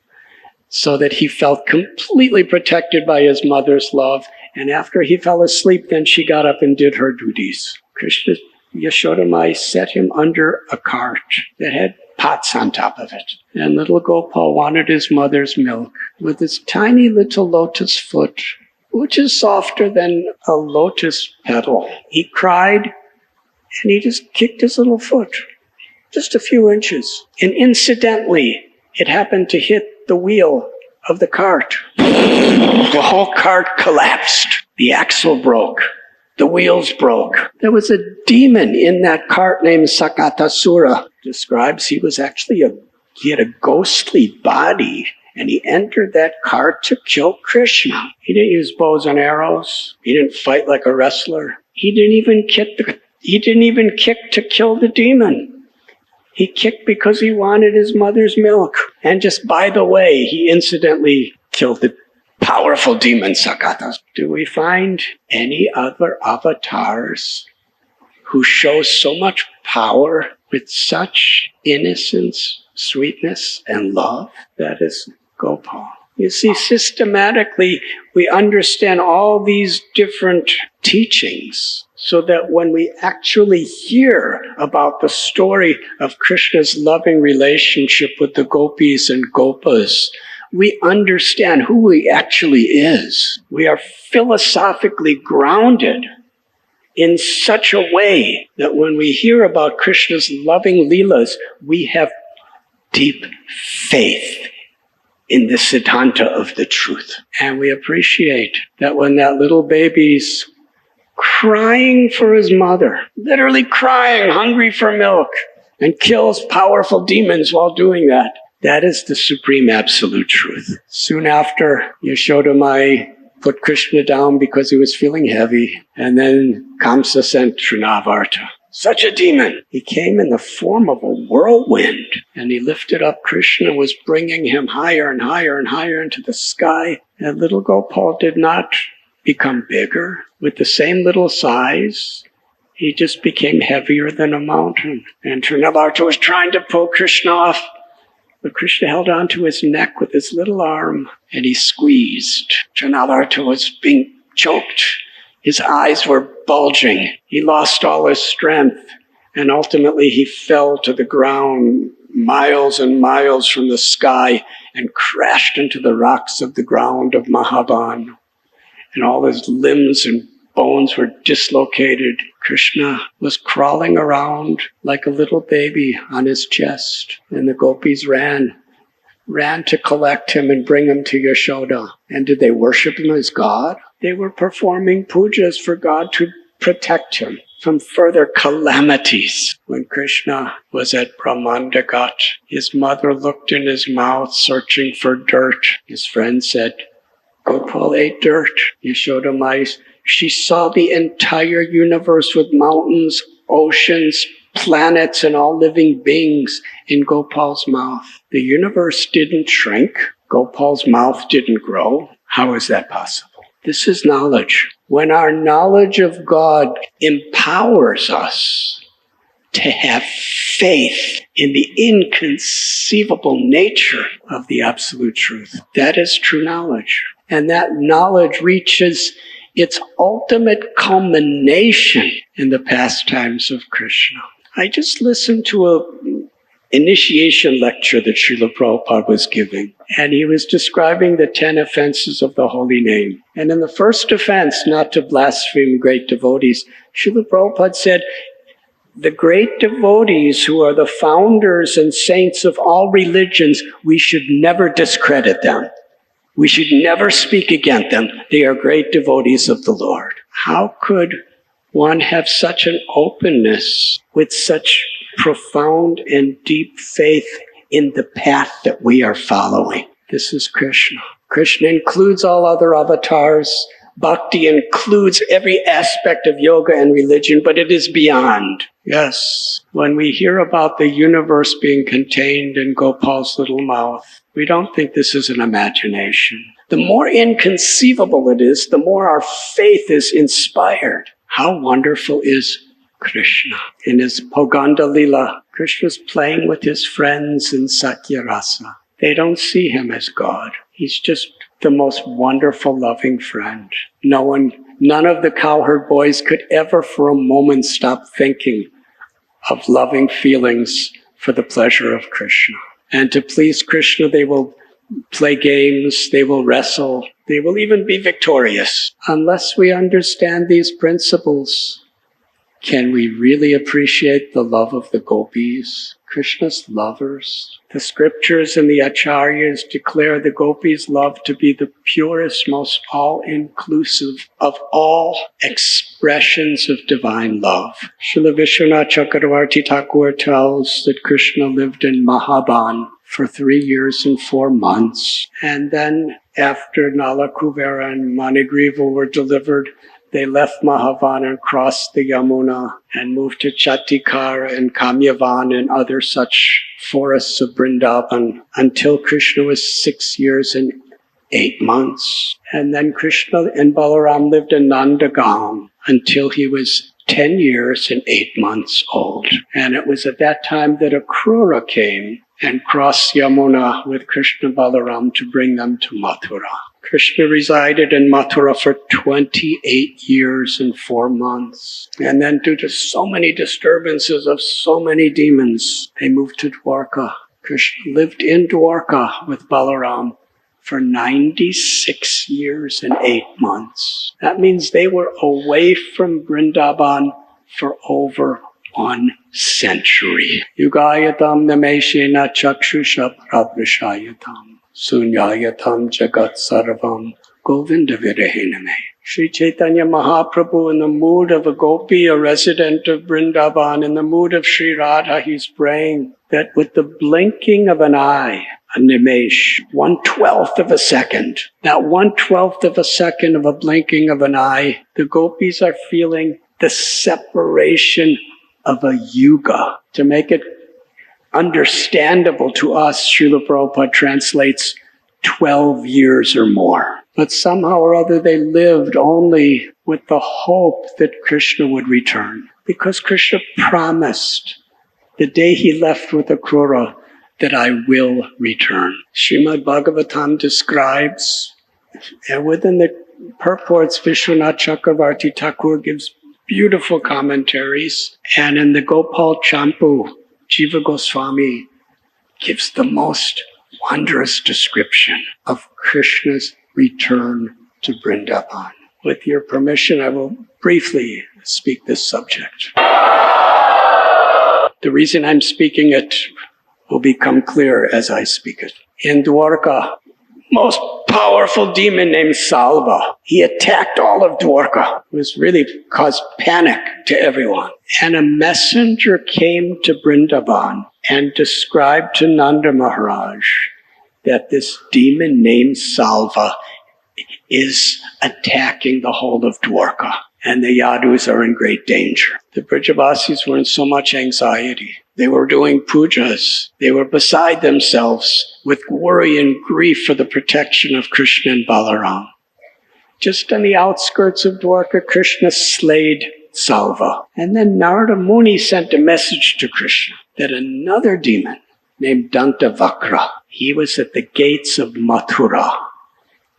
so that he felt completely protected by his mother's love. And after he fell asleep, then she got up and did her duties. Krishna, Yashoda Mai set him under a cart that had pots on top of it. And little Gopal wanted his mother's milk. With his tiny little lotus foot, which is softer than a lotus petal, he cried and he just kicked his little foot, just a few inches. And incidentally, it happened to hit the wheel of the cart. The whole cart collapsed. The axle broke. The wheels broke. There was a demon in that cart named Sakatasura. Describes he had a ghostly body, and he entered that cart to kill Krishna. He didn't use bows and arrows. He didn't fight like a wrestler. He didn't even kick to kill the demon. He kicked because he wanted his mother's milk. And just by the way, he incidentally killed the powerful demon Sakata. Do we find any other avatars who show so much power with such innocence, sweetness, and love? That is Gopal. You see, systematically, we understand all these different teachings so that when we actually hear about the story of Krishna's loving relationship with the gopis and gopas, we understand who he actually is. We are philosophically grounded in such a way that when we hear about Krishna's loving leelas, we have deep faith in the siddhanta of the truth. And we appreciate that when that little baby's crying for his mother, literally crying, hungry for milk, and kills powerful demons while doing that, that is the supreme absolute truth. Soon after, Yashoda Mai put Krishna down because he was feeling heavy, and then Kamsa sent Trinavarta. Such a demon! He came in the form of a whirlwind, and he lifted up Krishna, was bringing him higher and higher and higher into the sky. And little Gopal did not become bigger. With the same little size, he just became heavier than a mountain. And Trinavarta was trying to pull Krishna off, but Krishna held on to his neck with his little arm, and he squeezed. Trinavarta was being choked. His eyes were bulging. He lost all his strength, and ultimately he fell to the ground miles and miles from the sky and crashed into the rocks of the ground of Mahaban. And all his limbs and bones were dislocated. Krishna was crawling around like a little baby on his chest, and the gopis ran to collect him and bring him to Yashoda. And did they worship him as God? They were performing pujas for God to protect him. from further calamities. When Krishna was at Brahmandagat, his mother looked in his mouth searching for dirt. His friend said, Gopal ate dirt. Yashoda, she saw the entire universe with mountains, oceans, planets, and all living beings in Gopal's mouth. The universe didn't shrink. Gopal's mouth didn't grow. How is that possible? This is knowledge. When our knowledge of God empowers us to have faith in the inconceivable nature of the absolute truth, that is true knowledge. And that knowledge reaches its ultimate culmination in the pastimes of Krishna. I just listened to an initiation lecture that Srila Prabhupada was giving, and he was describing the 10 offenses of the holy name. And in the first offense, not to blaspheme great devotees, Srila Prabhupada said, the great devotees who are the founders and saints of all religions, we should never discredit them. We should never speak against them. They are great devotees of the Lord. How could one have such an openness with such profound and deep faith in the path that we are following? This is Krishna. Krishna includes all other avatars. Bhakti includes every aspect of yoga and religion, but it is beyond. Yes, when we hear about the universe being contained in Gopal's little mouth, we don't think this is an imagination. The more inconceivable it is, the more our faith is inspired. How wonderful is Krishna. In his Poganda Lila, Krishna's playing with his friends in Satyarasa. They don't see him as God. He's just the most wonderful, loving friend. None of the cowherd boys could ever for a moment stop thinking of loving feelings for the pleasure of Krishna. And to please Krishna, they will play games, they will wrestle, they will even be victorious. Unless we understand these principles, can we really appreciate the love of the gopis, Krishna's lovers? The scriptures and the acharyas declare the gopis' love to be the purest, most all-inclusive of all expressions of divine love. Srila Vishwanath Chakravarti Thakur tells that Krishna lived in Mahaban for 3 years and 4 months. And then after Nala Kuvera and Manigriva were delivered, they left Mahavan and crossed the Yamuna and moved to Chatikar and Kamyavan and other such forests of Vrindavan until Krishna was 6 years and 8 months. And then Krishna and Balaram lived in Nandagaon until he was 10 years and 8 months old. And it was at that time that a Krura came and crossed Yamuna with Krishna Balaram to bring them to Mathura. Krishna resided in Mathura for 28 years and 4 months. And then due to so many disturbances of so many demons, they moved to Dwarka. Krishna lived in Dwarka with Balaram for 96 years and 8 months. That means they were away from Vrindavan for over 1 century. Yugayatam nameshena chakshusha pravrishayatam. Sunyayatam jagat sarvam govinda virahename. Sri Chaitanya Mahaprabhu, in the mood of a gopi, a resident of Vrindavan, in the mood of Sri Radha, he's praying that with the blinking of an eye, a nimesh, 1/12 of a second, that 1/12 of a second of a blinking of an eye, the gopis are feeling the separation of a yuga. To make it understandable to us, Srila Prabhupada translates 12 years or more. But somehow or other they lived only with the hope that Krishna would return. Because Krishna promised the day he left with Akrura that I will return. Srimad Bhagavatam describes, and within the purports, Vishwanath Chakravarti Thakur gives beautiful commentaries. And in the Gopal Champu, Jiva Goswami gives the most wondrous description of Krishna's return to Vrindavan. With your permission, I will briefly speak this subject. The reason I'm speaking it will become clear as I speak it. In Dwarka, most powerful demon named Salva. He attacked all of Dwarka. It was really caused panic to everyone. And a messenger came to Vrindavan and described to Nanda Maharaj that this demon named Salva is attacking the whole of Dwarka, and the Yadus are in great danger. The Brajavasis were in so much anxiety. They were doing pujas. They were beside themselves with worry and grief for the protection of Krishna and Balaram. Just on the outskirts of Dwarka, Krishna slayed Salva. And then Narada Muni sent a message to Krishna that another demon named Dantavakra, he was at the gates of Mathura,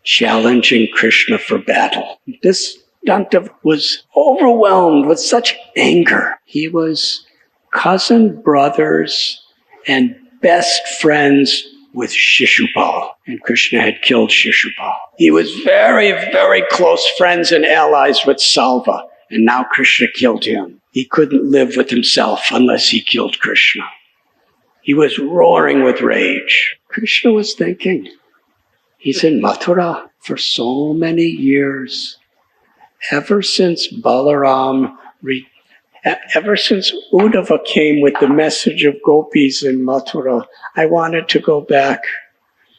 challenging Krishna for battle. This Danta was overwhelmed with such anger. He was cousin brothers and best friends with Shishupal, and Krishna had killed Shishupal. He was very, very close friends and allies with Salva, and now Krishna killed him. He couldn't live with himself unless he killed Krishna. He was roaring with rage. Krishna was thinking, he's in Mathura for so many years. Ever since Uddhava came with the message of gopis in Mathura, I wanted to go back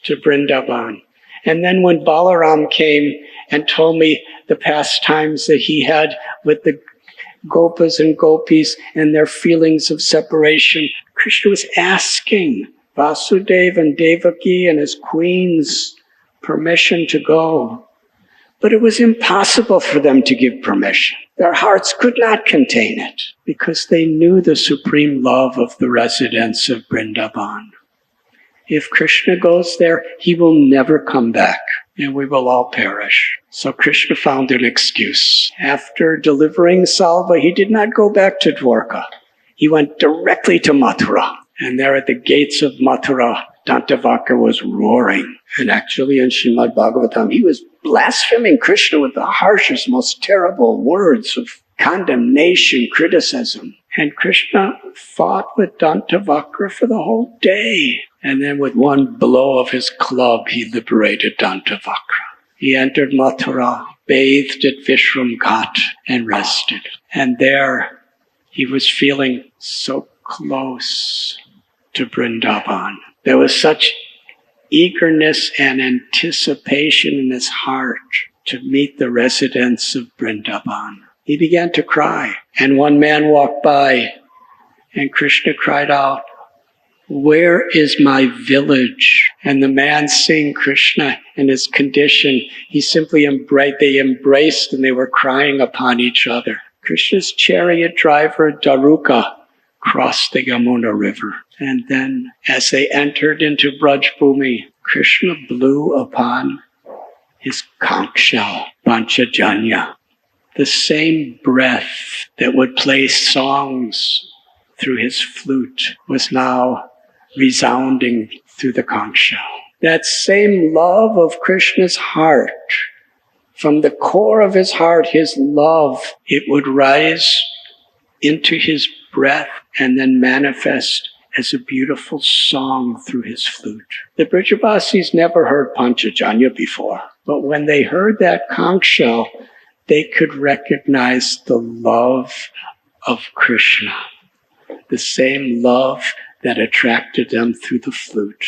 to Vrindavan. And then when Balaram came and told me the pastimes that he had with the gopas and gopis and their feelings of separation, Krishna was asking Vasudeva and Devaki and his queens permission to go. But it was impossible for them to give permission. Their hearts could not contain it because they knew the supreme love of the residents of Vrindavan. If Krishna goes there, he will never come back and we will all perish. So Krishna found an excuse. After delivering Salva, he did not go back to Dwarka. He went directly to Mathura. And there at the gates of Mathura, Dantavakra was roaring. And actually in Srimad Bhagavatam, he was blaspheming Krishna with the harshest, most terrible words of condemnation, criticism. And Krishna fought with Dantavakra for the whole day. And then with one blow of his club, he liberated Dantavakra. He entered Mathura, bathed at Vishram Ghat, and rested. And there he was feeling so close to Vrindavan. There was such eagerness and anticipation in his heart to meet the residents of Vrindavan. He began to cry, and one man walked by, and Krishna cried out, "Where is my village?" And the man, seeing Krishna in his condition, they embraced and they were crying upon each other. Krishna's chariot driver, Daruka, crossed the Yamuna River. And then, as they entered into Braj Bhumi, Krishna blew upon his conch shell, Panchajanya, the same breath that would play songs through his flute was now resounding through the conch shell. That same love of Krishna's heart, from the core of his heart, his love, it would rise into his breath and then manifest as a beautiful song through his flute. The Brajavasis never heard Panchajanya before, but when they heard that conch shell, they could recognize the love of Krishna, the same love that attracted them through the flute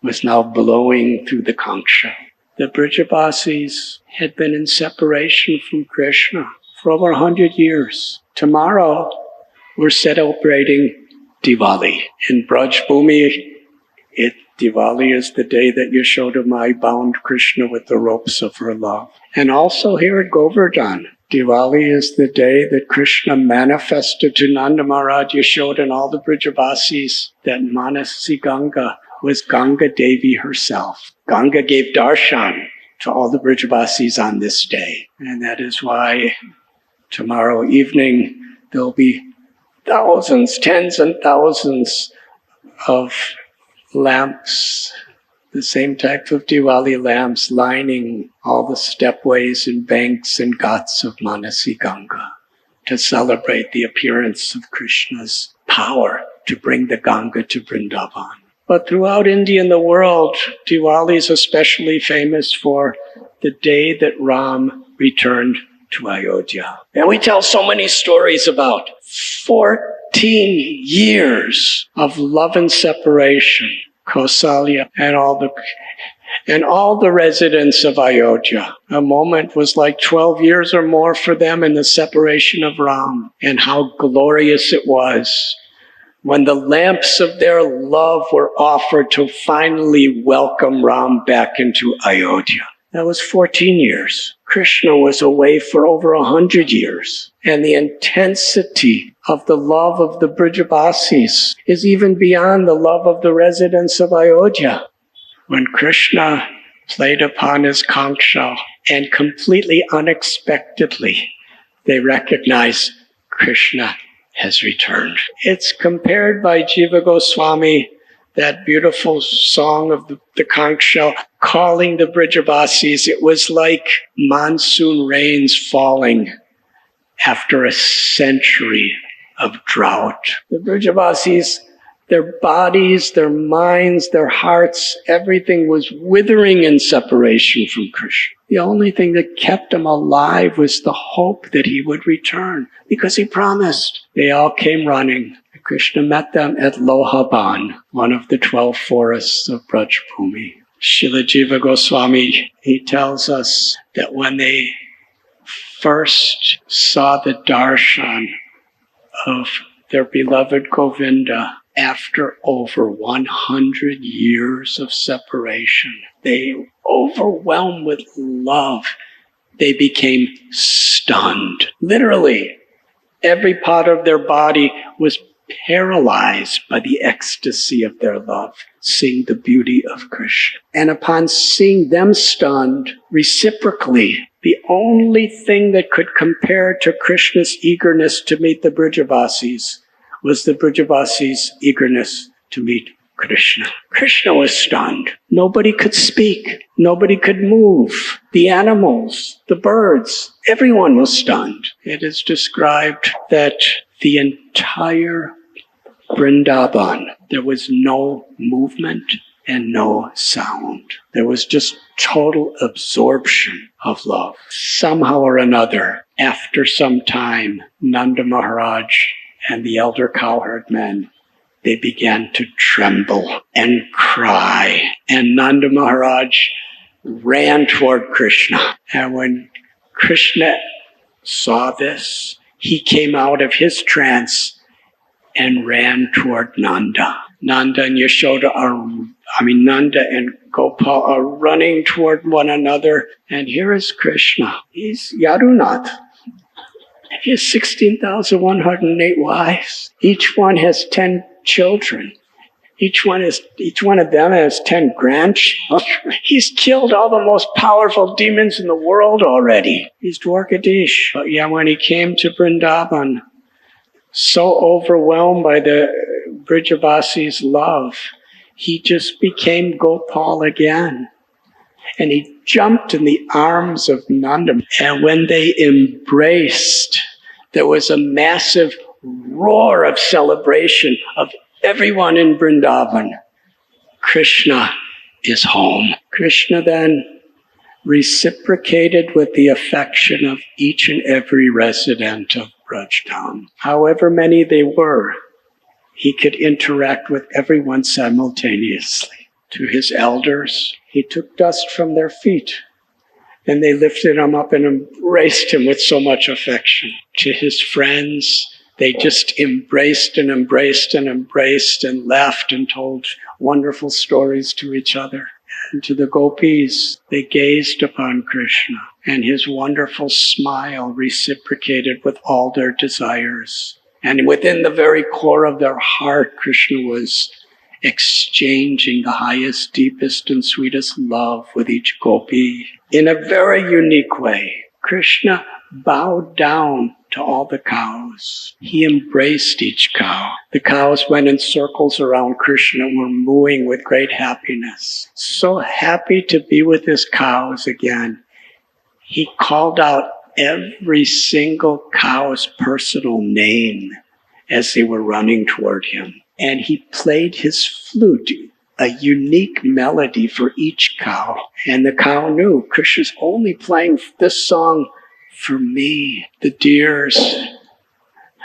was now blowing through the conch shell. The Brajavasis had been in separation from Krishna for over 100 years. Tomorrow, we're celebrating Diwali. In Braj Bhumi, Diwali is the day that Yashoda Mai bound Krishna with the ropes of her love. And also here at Govardhan, Diwali is the day that Krishna manifested to Nanda Maharaj, Yashoda, and all the Brajavasis that Manasi Ganga was Ganga Devi herself. Ganga gave darshan to all the Brajavasis on this day. And that is why tomorrow evening there'll be thousands, tens and thousands of lamps, the same type of Diwali lamps lining all the stepways and banks and ghats of Manasi Ganga to celebrate the appearance of Krishna's power to bring the Ganga to Vrindavan. But throughout India and the world, Diwali is especially famous for the day that Ram returned to Ayodhya. And we tell so many stories about 14 years of love and separation, Kausalya and all the residents of Ayodhya. A moment was like 12 years or more for them in the separation of Ram, and how glorious it was when the lamps of their love were offered to finally welcome Ram back into Ayodhya. That was 14 years. Krishna was away for over 100 years. And the intensity of the love of the Brajavasis is even beyond the love of the residents of Ayodhya. When Krishna played upon his conch shell, and completely unexpectedly, they recognized Krishna has returned. It's compared by Jiva Goswami, that beautiful song of the conch shell, calling the Brajavasis. It was like monsoon rains falling after a century of drought. The Brajavasis, their bodies, their minds, their hearts, everything was withering in separation from Krishna. The only thing that kept them alive was the hope that he would return, because he promised. They all came running. Krishna met them at Lohaban, one of the 12 forests of Brajbhumi. Srila Jiva Goswami, he tells us that when they first saw the darshan of their beloved Govinda, after over 100 years of separation, they, overwhelmed with love, they became stunned. Literally, every part of their body was paralyzed by the ecstasy of their love, seeing the beauty of Krishna. And upon seeing them stunned, reciprocally, the only thing that could compare to Krishna's eagerness to meet the Brajavasis was the Brajavasis' eagerness to meet Krishna. Krishna was stunned. Nobody could speak. Nobody could move. The animals, the birds, everyone was stunned. It is described that the entire Vrindavan, there was no movement and no sound. There was just total absorption of love. Somehow or another, after some time, Nanda Maharaj and the elder cowherd men, they began to tremble and cry. And Nanda Maharaj ran toward Krishna. And when Krishna saw this, he came out of his trance and ran toward Nanda. Nanda and Nanda and Gopal are running toward one another. And here is Krishna. He's Yadunath. He has 16,108 wives. Each one has 10 children. Each one of them has 10 grandchildren. He's killed all the most powerful demons in the world already. He's Dwarkadish. But yeah, when he came to Vrindavan, so overwhelmed by the Brajavasis' love, he just became Gopal again. And he jumped in the arms of Nanda. And when they embraced, there was a massive roar of celebration of everyone in Vrindavan. Krishna is home. Krishna then reciprocated with the affection of each and every resident of Brajtown. However many they were, he could interact with everyone simultaneously. To his elders, he took dust from their feet, and they lifted him up and embraced him with so much affection. To his friends, they just embraced and embraced and embraced and laughed and told wonderful stories to each other. And to the gopis, they gazed upon Krishna, and his wonderful smile reciprocated with all their desires. And within the very core of their heart, Krishna was exchanging the highest, deepest, and sweetest love with each gopi. In a very unique way, Krishna bowed down to all the cows. He embraced each cow. The cows went in circles around Krishna and were mooing with great happiness. So happy to be with his cows again. He called out every single cow's personal name as they were running toward him. And he played his flute a unique melody for each cow. And the cow knew Krishna's only playing this song for me. The deers,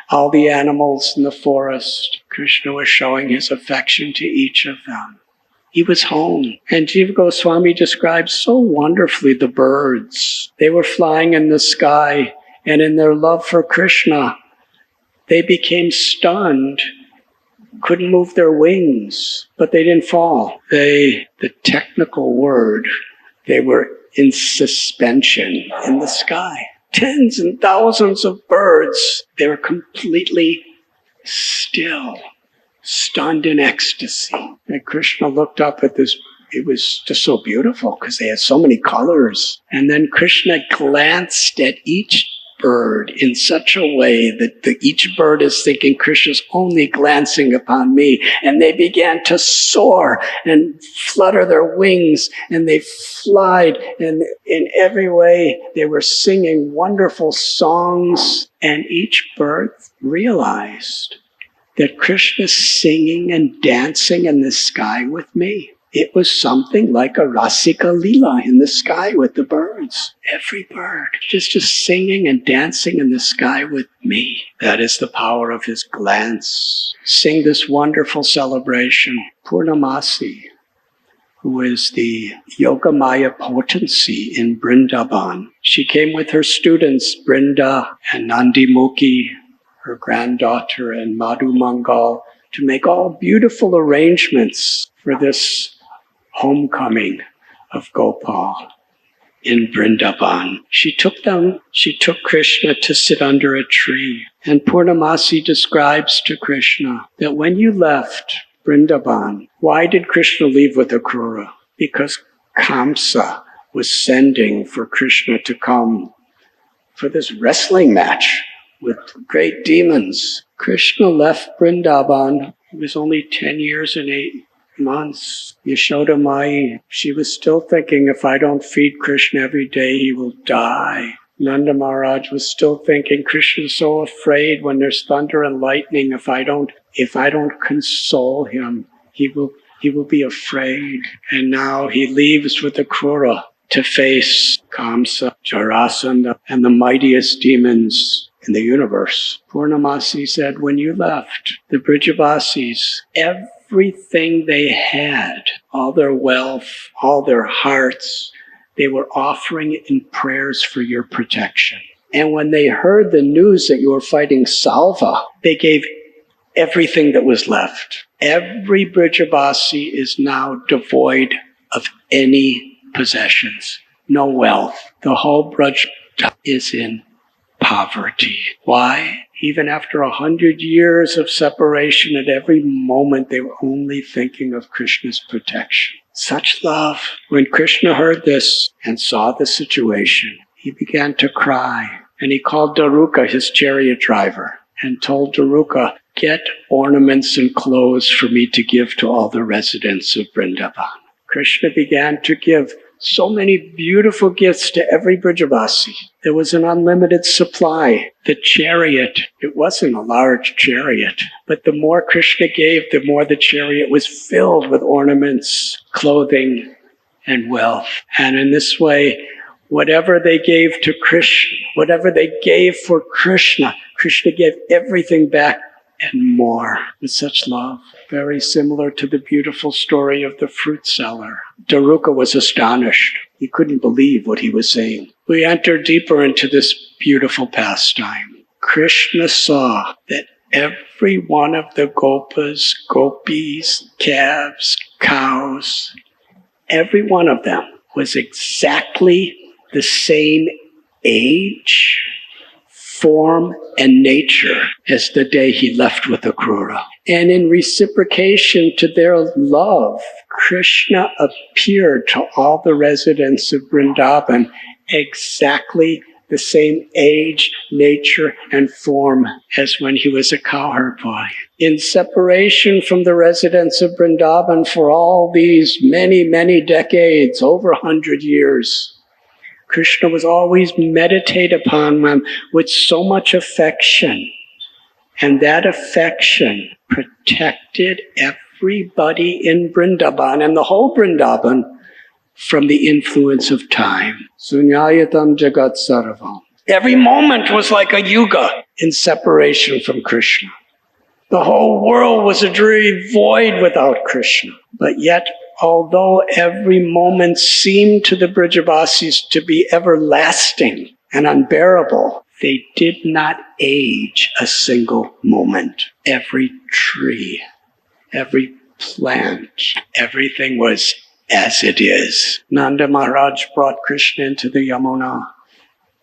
all the animals in the forest, Krishna was showing his affection to each of them. He was home. And Jiva Goswami describes so wonderfully the birds. They were flying in the sky, and in their love for Krishna, they became stunned, couldn't move their wings, but they didn't fall. The technical word, they were in suspension in the sky. Tens and thousands of birds, they were completely still, stunned in ecstasy. And Krishna looked up at this. It was just so beautiful because they had so many colors. And then Krishna glanced at each bird in such a way that each bird is thinking, Krishna's only glancing upon me. And they began to soar and flutter their wings, and they flied, and in every way they were singing wonderful songs. And each bird realized that Krishna's singing and dancing in the sky with me. It was something like a Rasika Leela in the sky with the birds. Every bird just singing and dancing in the sky with me. That is the power of his glance. Sing this wonderful celebration. Purnamasi, who is the Yogamaya potency in Vrindavan. She came with her students, Brinda and Nandimukhi, her granddaughter, and Madhu Mangal, to make all beautiful arrangements for this homecoming of Gopal in Vrindavan. She took Krishna to sit under a tree. And Purnamasi describes to Krishna that when you left Vrindavan, why did Krishna leave with Akrura? Because Kamsa was sending for Krishna to come for this wrestling match with great demons. Krishna left Vrindavan. He was only 10 years and 8 months. Yashoda Mai, she was still thinking, if I don't feed Krishna every day, he will die. Nanda Maharaj was still thinking, Krishna's so afraid when there's thunder and lightning. If I don't console him, he will be afraid. And now he leaves with Akrura to face Kamsa, Jarasandha, and the mightiest demons in the universe. Purnamasi said, when you left, the Brijavasis, everything they had, all their wealth, all their hearts, they were offering it in prayers for your protection. And when they heard the news that you were fighting Salva, they gave everything that was left. Every Brijavasi is now devoid of any possessions, no wealth. The whole Braj is in poverty. Why? Even after 100 years of separation, at every moment they were only thinking of Krishna's protection. Such love. When Krishna heard this and saw the situation, he began to cry. And he called Daruka, his chariot driver, and told Daruka, get ornaments and clothes for me to give to all the residents of Vrindavan. Krishna began to give so many beautiful gifts to every Brijavasi. There was an unlimited supply. The chariot, it wasn't a large chariot, but the more Krishna gave, the more the chariot was filled with ornaments, clothing, and wealth. And in this way, whatever they gave to Krishna, whatever they gave for Krishna, Krishna gave everything back and more with such love. Very similar to the beautiful story of the fruit seller. Daruka was astonished. He couldn't believe what he was saying. We enter deeper into this beautiful pastime. Krishna saw that every one of the gopas, gopis, calves, cows, every one of them was exactly the same age, form, and nature as the day he left with Akrura. And in reciprocation to their love, Krishna appeared to all the residents of Vrindavan exactly the same age, nature, and form as when he was a cowherd boy. In separation from the residents of Vrindavan for all these many, many decades, over 100 years, Krishna was always meditate upon them with so much affection. And that affection protected everybody in Vrindavan and the whole Vrindavan from the influence of time. Sunyayatam Jagat Sarvam. Every moment was like a yuga in separation from Krishna. The whole world was a dreary void without Krishna. But yet, although every moment seemed to the Brajavasis to be everlasting and unbearable, they did not age a single moment. Every tree, every plant, everything was as it is. Nanda Maharaj brought Krishna into the Yamuna,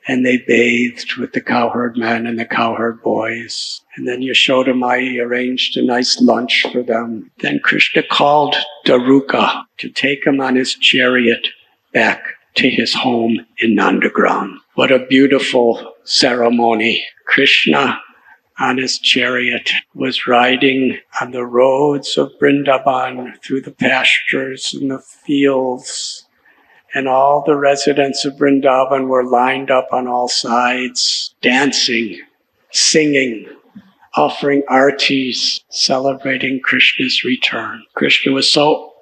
and they bathed with the cowherd men and the cowherd boys. And then Yashoda Mai arranged a nice lunch for them. Then Krishna called Daruka to take him on his chariot back to his home in Nandagram. What a beautiful ceremony. Krishna on his chariot was riding on the roads of Vrindavan through the pastures and the fields. And all the residents of Vrindavan were lined up on all sides, dancing, singing, offering artis, celebrating Krishna's return. Krishna was so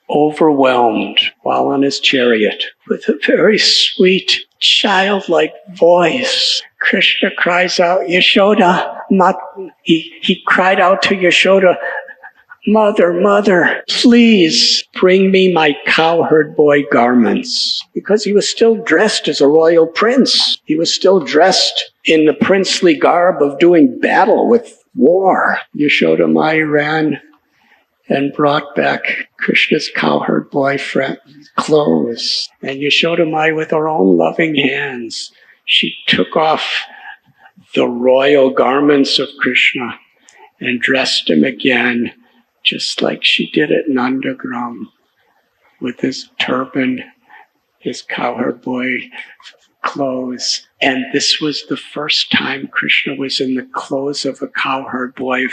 overwhelmed while on his chariot with a very sweet, childlike voice. Krishna cries out, Yashoda, he cried out to Yashoda, Mother, mother, please bring me my cowherd boy garments. Because he was still dressed as a royal prince. He was still dressed in the princely garb of doing battle with war. Yashoda Mai ran and brought back Krishna's cowherd boy clothes. And Yashoda Mai, with her own loving hands, she took off the royal garments of Krishna and dressed him again, just like she did at Nandagram, with his turban, his cowherd boy clothes. And this was the first time Krishna was in the clothes of a cowherd boy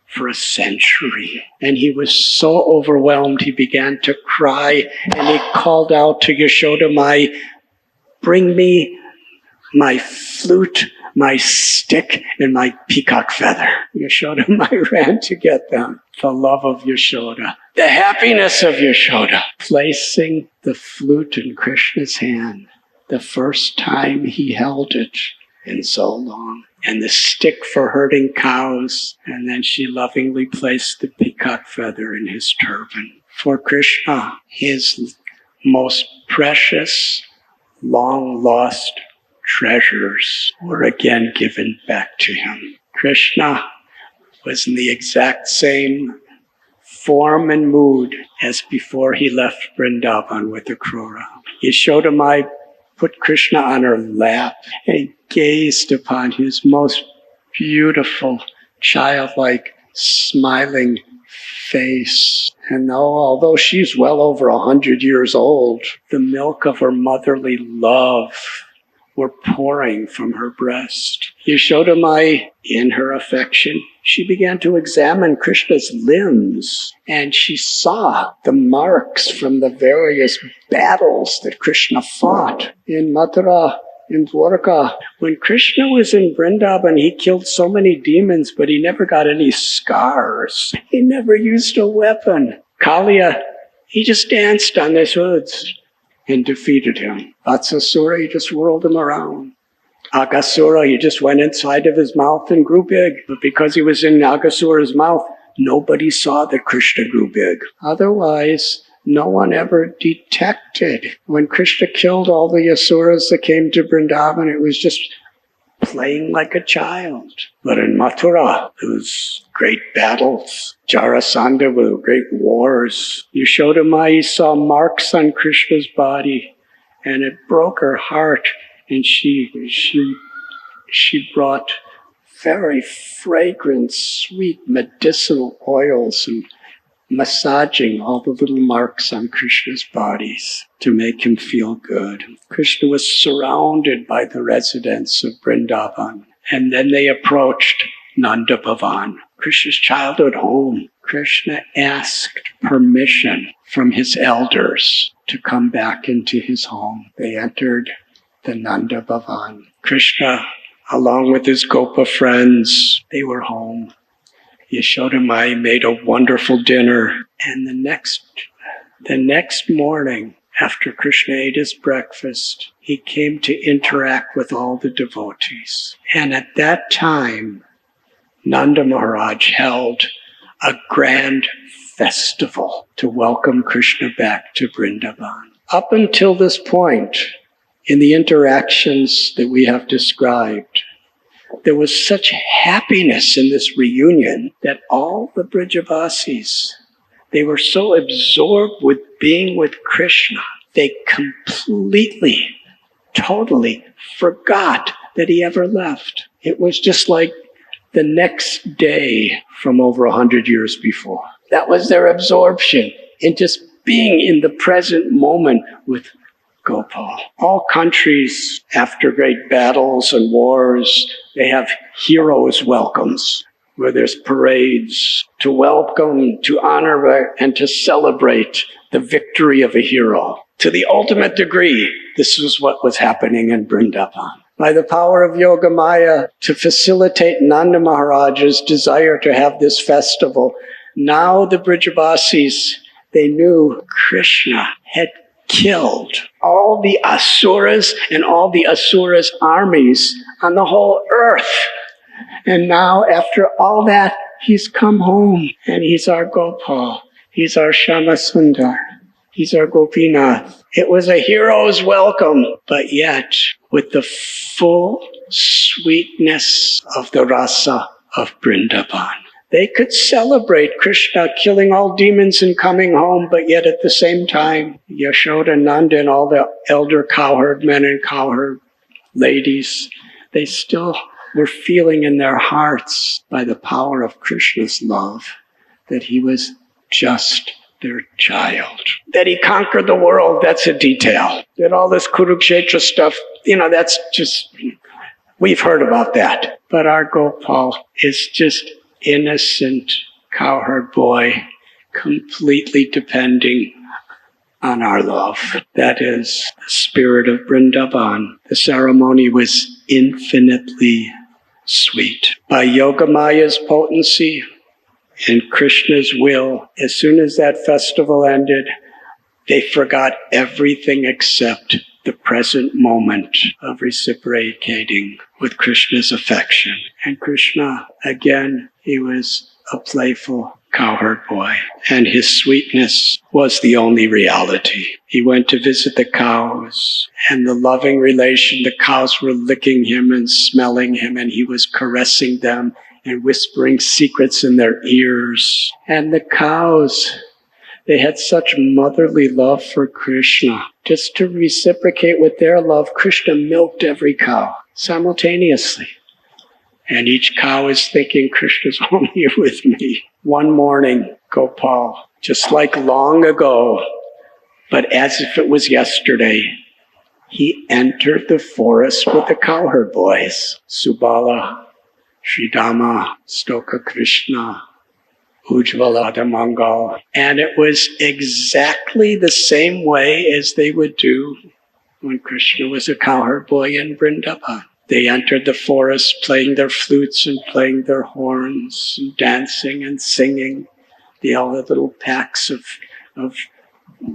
for a century. And he was so overwhelmed, he began to cry, and he called out to Yashoda Mai, bring me my flute, my stick, and my peacock feather. Yashoda Mai ran to get them. The love of Yashoda, the happiness of Yashoda, placing the flute in Krishna's hand, the first time he held it in so long, and the stick for herding cows, and then she lovingly placed the peacock feather in his turban. For Krishna, his most precious, long-lost treasures were again given back to him. Krishna was in the exact same form and mood as before he left Vrindavan with Akrura. Yashoda Mai put Krishna on her lap and gazed upon his most beautiful, childlike, smiling face. And although she's well over 100 years old, the milk of her motherly love were pouring from her breast. Yashoda Mai, in her affection, she began to examine Krishna's limbs, and she saw the marks from the various battles that Krishna fought in Mathura, in Dwarka. When Krishna was in Vrindavan, he killed so many demons, but he never got any scars. He never used a weapon. Kaliya, he just danced on his hoods and defeated him. Vatsasura, he just whirled him around. Aghasura, he just went inside of his mouth and grew big. But because he was in Aghasura's mouth, nobody saw that Krishna grew big. Otherwise, no one ever detected. When Krishna killed all the Asuras that came to Vrindavan, it was just playing like a child. But in Mathura, there was great battles. Jarasandha with great wars. Yashoda Mai saw marks on Krishna's body, and it broke her heart. And she brought very fragrant, sweet medicinal oils and massaging all the little marks on Krishna's bodies to make him feel good. Krishna was surrounded by the residents of Vrindavan. And then they approached Nanda Bhavan, Krishna's childhood home. Krishna asked permission from his elders to come back into his home. They entered the Nanda Bhavan. Krishna, along with his Gopa friends, they were home. Yashoda Mai made a wonderful dinner. And the next morning, after Krishna ate his breakfast, he came to interact with all the devotees. And at that time, Nanda Maharaj held a grand festival to welcome Krishna back to Vrindavan. Up until this point, in the interactions that we have described, there was such happiness in this reunion that all the Brijavasis, they were so absorbed with being with Krishna, they completely, totally forgot that he ever left. It was just like the next day from over 100 years before. That was their absorption in just being in the present moment with Gopal. All countries, after great battles and wars, they have heroes' welcomes, where there's parades to welcome, to honor, and to celebrate the victory of a hero. To the ultimate degree, this is what was happening in Vrindavan. By the power of Yoga Maya, to facilitate Nanda Maharaj's desire to have this festival, now the Brijavasis, they knew Krishna had killed all the Asuras and all the Asuras' armies on the whole earth. And now, after all that, he's come home, and he's our Gopal. He's our Shyamasundar. He's our Gopinath. It was a hero's welcome, but yet with the full sweetness of the rasa of Vrindavan. They could celebrate Krishna killing all demons and coming home, but yet at the same time, Yashoda, Nanda, and all the elder cowherd men and cowherd ladies, they still were feeling in their hearts by the power of Krishna's love that he was just their child. That he conquered the world, that's a detail. That all this Kurukshetra stuff, that's just, we've heard about that. But our Gopal is just innocent cowherd boy, completely depending on our love. That is the spirit of Vrindavan. The ceremony was infinitely sweet. By Yoga Maya's potency and Krishna's will, as soon as that festival ended, they forgot everything except the present moment of reciprocating with Krishna's affection. And Krishna, again, he was a playful cowherd boy, and his sweetness was the only reality. He went to visit the cows, and the loving relation, the cows were licking him and smelling him, and he was caressing them and whispering secrets in their ears. And the cows, they had such motherly love for Krishna. Just to reciprocate with their love, Krishna milked every cow simultaneously. And each cow is thinking, Krishna's only with me. One morning, Gopal, just like long ago, but as if it was yesterday, he entered the forest with the cowherd boys. Subala, Sridama, Stoka Krishna, Ujjvala Mangal. And it was exactly the same way as they would do when Krishna was a cowherd boy in Vrindavan. They entered the forest playing their flutes and playing their horns and dancing and singing. They all had little packs of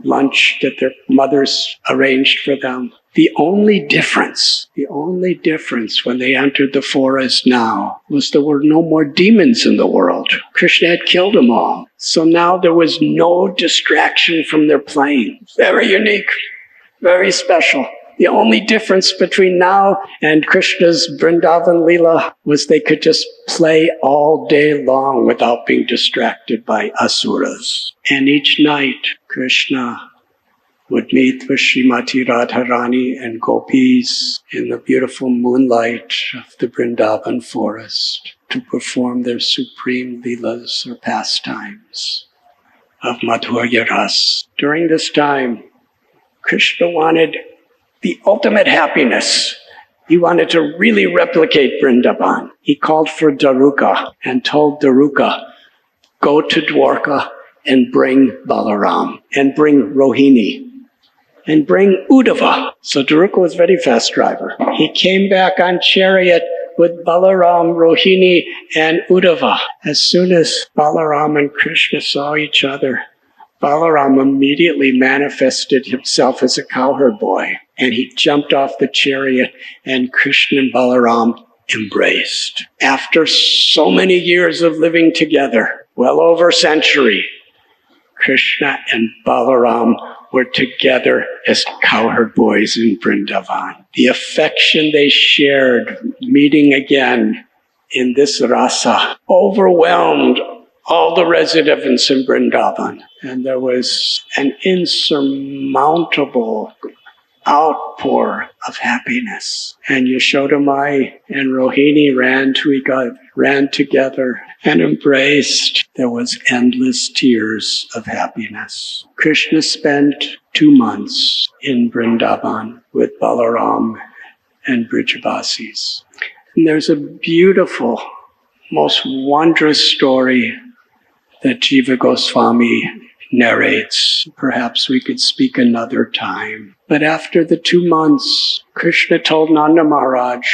lunch that their mothers arranged for them. The only difference when they entered the forest now was there were no more demons in the world. Krishna had killed them all. So now there was no distraction from their playing. Very unique, very special. The only difference between now and Krishna's Vrindavan Leela was they could just play all day long without being distracted by asuras. And each night, Krishna would meet with Srimati Radharani and gopis in the beautiful moonlight of the Vrindavan forest to perform their supreme leelas or pastimes of Madhurya Ras. During this time, Krishna wanted the ultimate happiness. He wanted to really replicate Vrindavan. He called for Daruka and told Daruka, go to Dwarka and bring Balaram and bring Rohini and bring Uddhava. So Daruka was a very fast driver. He came back on chariot with Balaram, Rohini, and Uddhava. As soon as Balaram and Krishna saw each other, Balaram immediately manifested himself as a cowherd boy, and he jumped off the chariot, and Krishna and Balaram embraced. After so many years of living together, well over a century, Krishna and Balaram were together as cowherd boys in Vrindavan. The affection they shared, meeting again in this rasa, overwhelmed all the residents in Vrindavan. And there was an insurmountable outpour of happiness. And Yashodamai and Rohini ran together and embraced. There was endless tears of happiness. Krishna spent 2 months in Vrindavan with Balaram and Brijabasis. And there's a beautiful, most wondrous story that Jiva Goswami narrates. Perhaps we could speak another time. But after the 2 months, Krishna told Nanda Maharaj,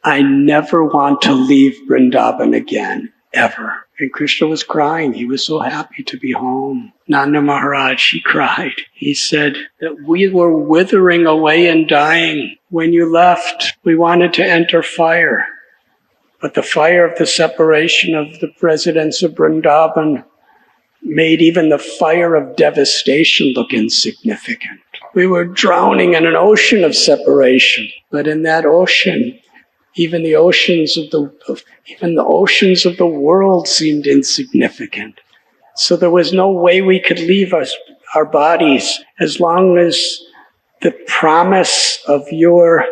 I never want to leave Vrindavan again, ever. And Krishna was crying. He was so happy to be home. Nanda Maharaj, he cried. He said that we were withering away and dying. When you left, we wanted to enter fire. But the fire of the separation of the residents of Vrindavan made even the fire of devastation look insignificant. We were drowning in an ocean of separation, but in that ocean, even the oceans of the world seemed insignificant. So there was no way we could leave our bodies as long as the promise of your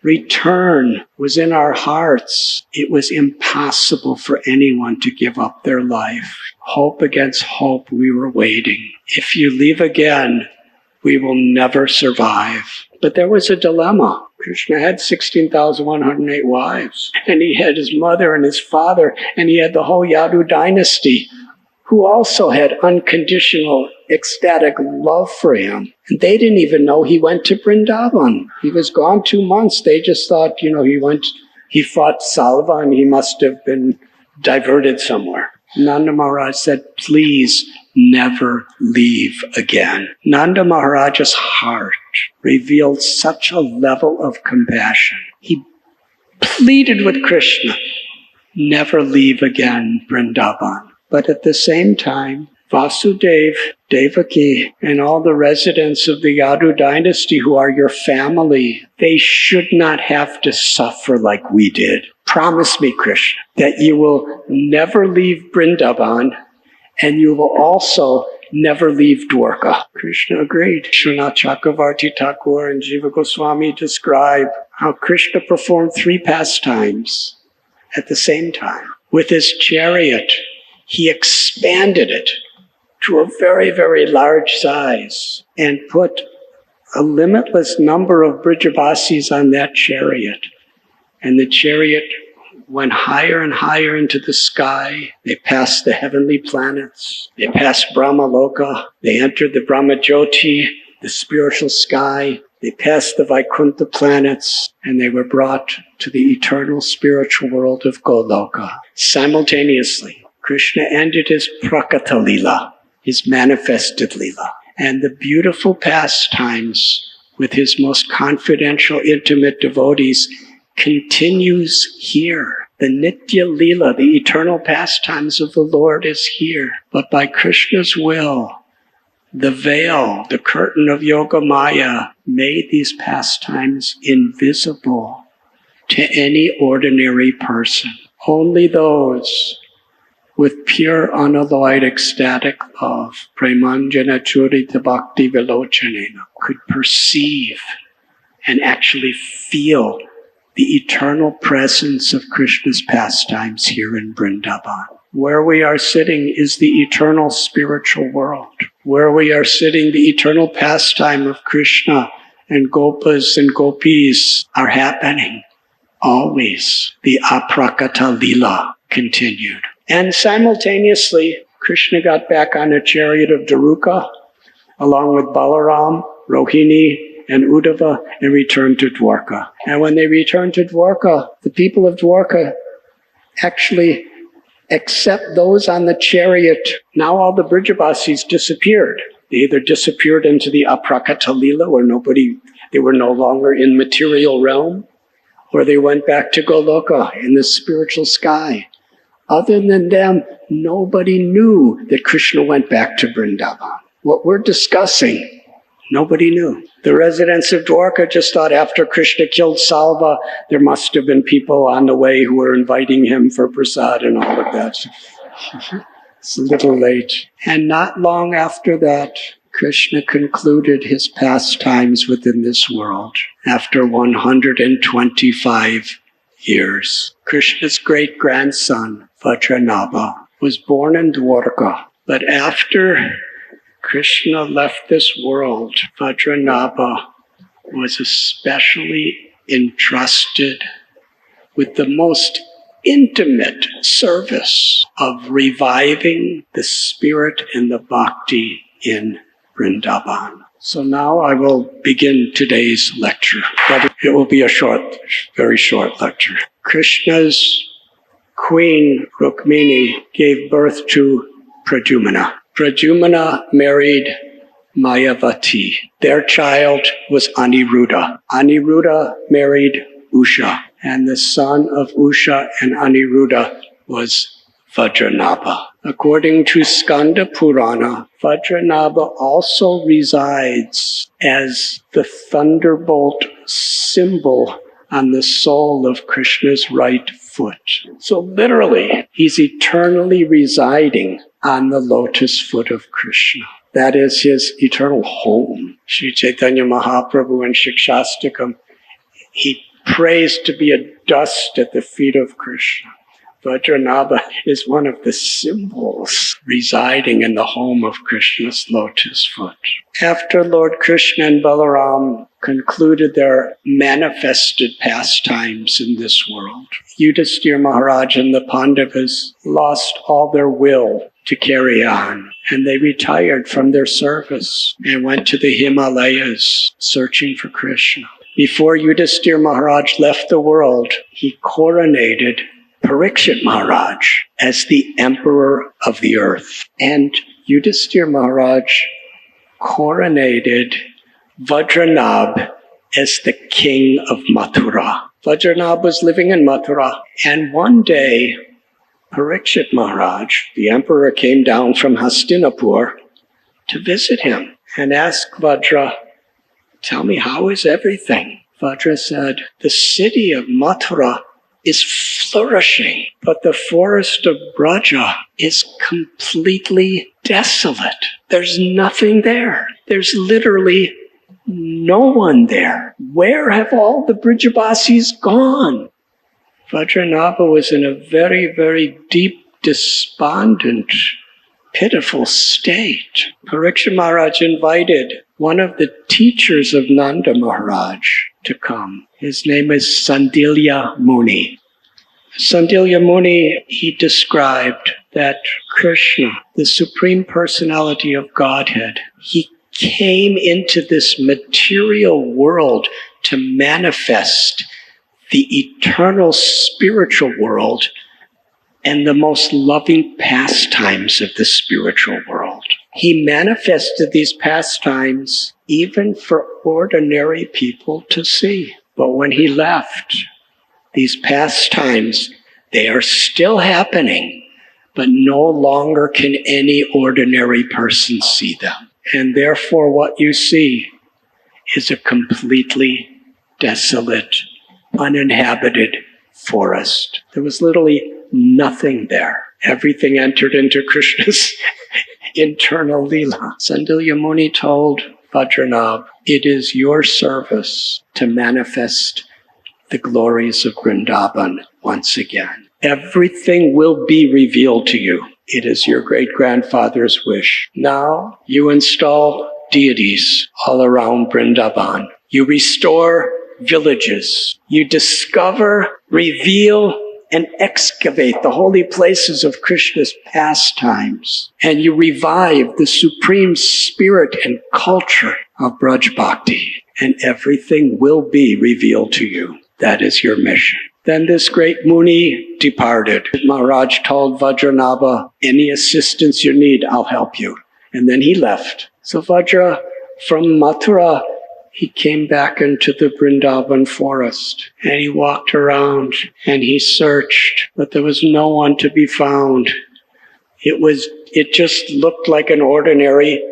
return was in our hearts. It was impossible for anyone to give up their life. Hope against hope, we were waiting. If you leave again, we will never survive. But there was a dilemma. Krishna had 16,108 wives, and he had his mother and his father, and he had the whole Yadu dynasty, who also had unconditional, ecstatic love for him. And they didn't even know he went to Vrindavan. He was gone 2 months. They just thought, he fought Salva and he must have been diverted somewhere. Nanda Maharaj said, please never leave again. Nanda Maharaj's heart revealed such a level of compassion. He pleaded with Krishna, never leave again Vrindavan. But at the same time, Vasudev, Devaki, and all the residents of the Yadu dynasty who are your family, they should not have to suffer like we did. Promise me, Krishna, that you will never leave Vrindavan and you will also never leave Dwarka. Krishna agreed. Vishwanath Chakravarti Thakur and Jiva Goswami describe how Krishna performed 3 pastimes at the same time. With his chariot, he expanded it to a very, very large size and put a limitless number of Brijabasis on that chariot. And the chariot went higher and higher into the sky. They passed the heavenly planets. They passed Brahmaloka. They entered the Brahmajyoti, the spiritual sky. They passed the Vaikuntha planets, and they were brought to the eternal spiritual world of Goloka. Simultaneously, Krishna ended his Prakata Lila, his manifested Lila, and the beautiful pastimes with his most confidential, intimate devotees continues here. The Nitya Lila, the eternal pastimes of the Lord, is here. But by Krishna's will, the veil, the curtain of Yoga Maya, made these pastimes invisible to any ordinary person. Only those with pure, unalloyed, ecstatic love, Premanjana Churita Bhakti Vilochanena, could perceive and actually feel the eternal presence of Krishna's pastimes here in Vrindavan. Where we are sitting is the eternal spiritual world. Where we are sitting, the eternal pastime of Krishna and Gopas and Gopis are happening. Always the Aprakata Lila continued. And simultaneously, Krishna got back on a chariot of Daruka, along with Balaram, Rohini, and Uddhava and returned to Dwarka. And when they returned to Dwarka, the people of Dwarka actually, except those on the chariot, now all the Brijabasis disappeared. They either disappeared into the Aprakata Lila, where they were no longer in material realm, or they went back to Goloka in the spiritual sky. Other than them, nobody knew that Krishna went back to Vrindavan. What we're discussing, nobody knew. The residents of Dwarka just thought after Krishna killed Salva, there must have been people on the way who were inviting him for prasad and all of that. It's a little late. And not long after that, Krishna concluded his pastimes within this world after 125 years. Krishna's great-grandson, Vajranabha, was born in Dwarka. But after Krishna left this world, Vajranabha was especially entrusted with the most intimate service of reviving the spirit and the bhakti in Vrindavan. So now I will begin today's lecture, but it will be a very short lecture. Krishna's queen, Rukmini, gave birth to Pradyumna. Pradyumna married Mayavati. Their child was Aniruddha. Aniruddha married Usha, and the son of Usha and Aniruddha was Vajranabha. According to Skanda Purana, Vajranabha also resides as the thunderbolt symbol on the sole of Krishna's right foot. So literally, he's eternally residing on the lotus foot of Krishna. That is his eternal home. Sri Chaitanya Mahaprabhu in Shikshastakam, he prays to be a dust at the feet of Krishna. Vajranabha is one of the symbols residing in the home of Krishna's lotus foot. After Lord Krishna and Balaram concluded their manifested pastimes in this world, Yudhisthira Maharaj and the Pandavas lost all their will to carry on, and they retired from their service and went to the Himalayas searching for Krishna. Before Yudhisthira Maharaj left the world, he coronated Parikshit Maharaj as the emperor of the earth. And Yudhisthira Maharaj coronated Vajranabha as the king of Mathura. Vajranabha was living in Mathura, and one day Parikshit Maharaj, the emperor, came down from Hastinapur to visit him and asked Vajra, "Tell me, how is everything?" Vajra said, "The city of Mathura is flourishing, but the forest of Braja is completely desolate. There's nothing there. There's literally no one there. Where have all the Brijabasis gone?" Vajranabha was in a very, very deep, despondent, pitiful state. Parikshit Maharaj invited one of the teachers of Nanda Maharaj to come. His name is Sandilya Muni. Sandilya Muni, he described that Krishna, the Supreme Personality of Godhead, he came into this material world to manifest the eternal spiritual world and the most loving pastimes of the spiritual world. He manifested these pastimes even for ordinary people to see. But when he left, these pastimes, they are still happening, but no longer can any ordinary person see them. And therefore what you see is a completely desolate, uninhabited forest. There was literally nothing there. Everything entered into Krishna's internal lila. Sandilya Muni told Vajranabha, "It is your service to manifest the glories of Vrindavan once again. Everything will be revealed to you. It is your great-grandfather's wish. Now you install deities all around Vrindavan. You restore villages. You discover, reveal, and excavate the holy places of Krishna's pastimes. And you revive the supreme spirit and culture of Braj Bhakti. and everything will be revealed to you. That is your mission. Then this great Muni departed. Maharaj told Vajranabha, any assistance you need, I'll help you. And then he left. So Vajra, from Mathura, he came back into the Vrindavan forest, and he walked around and he searched, but there was no one to be found. It just looked like an ordinary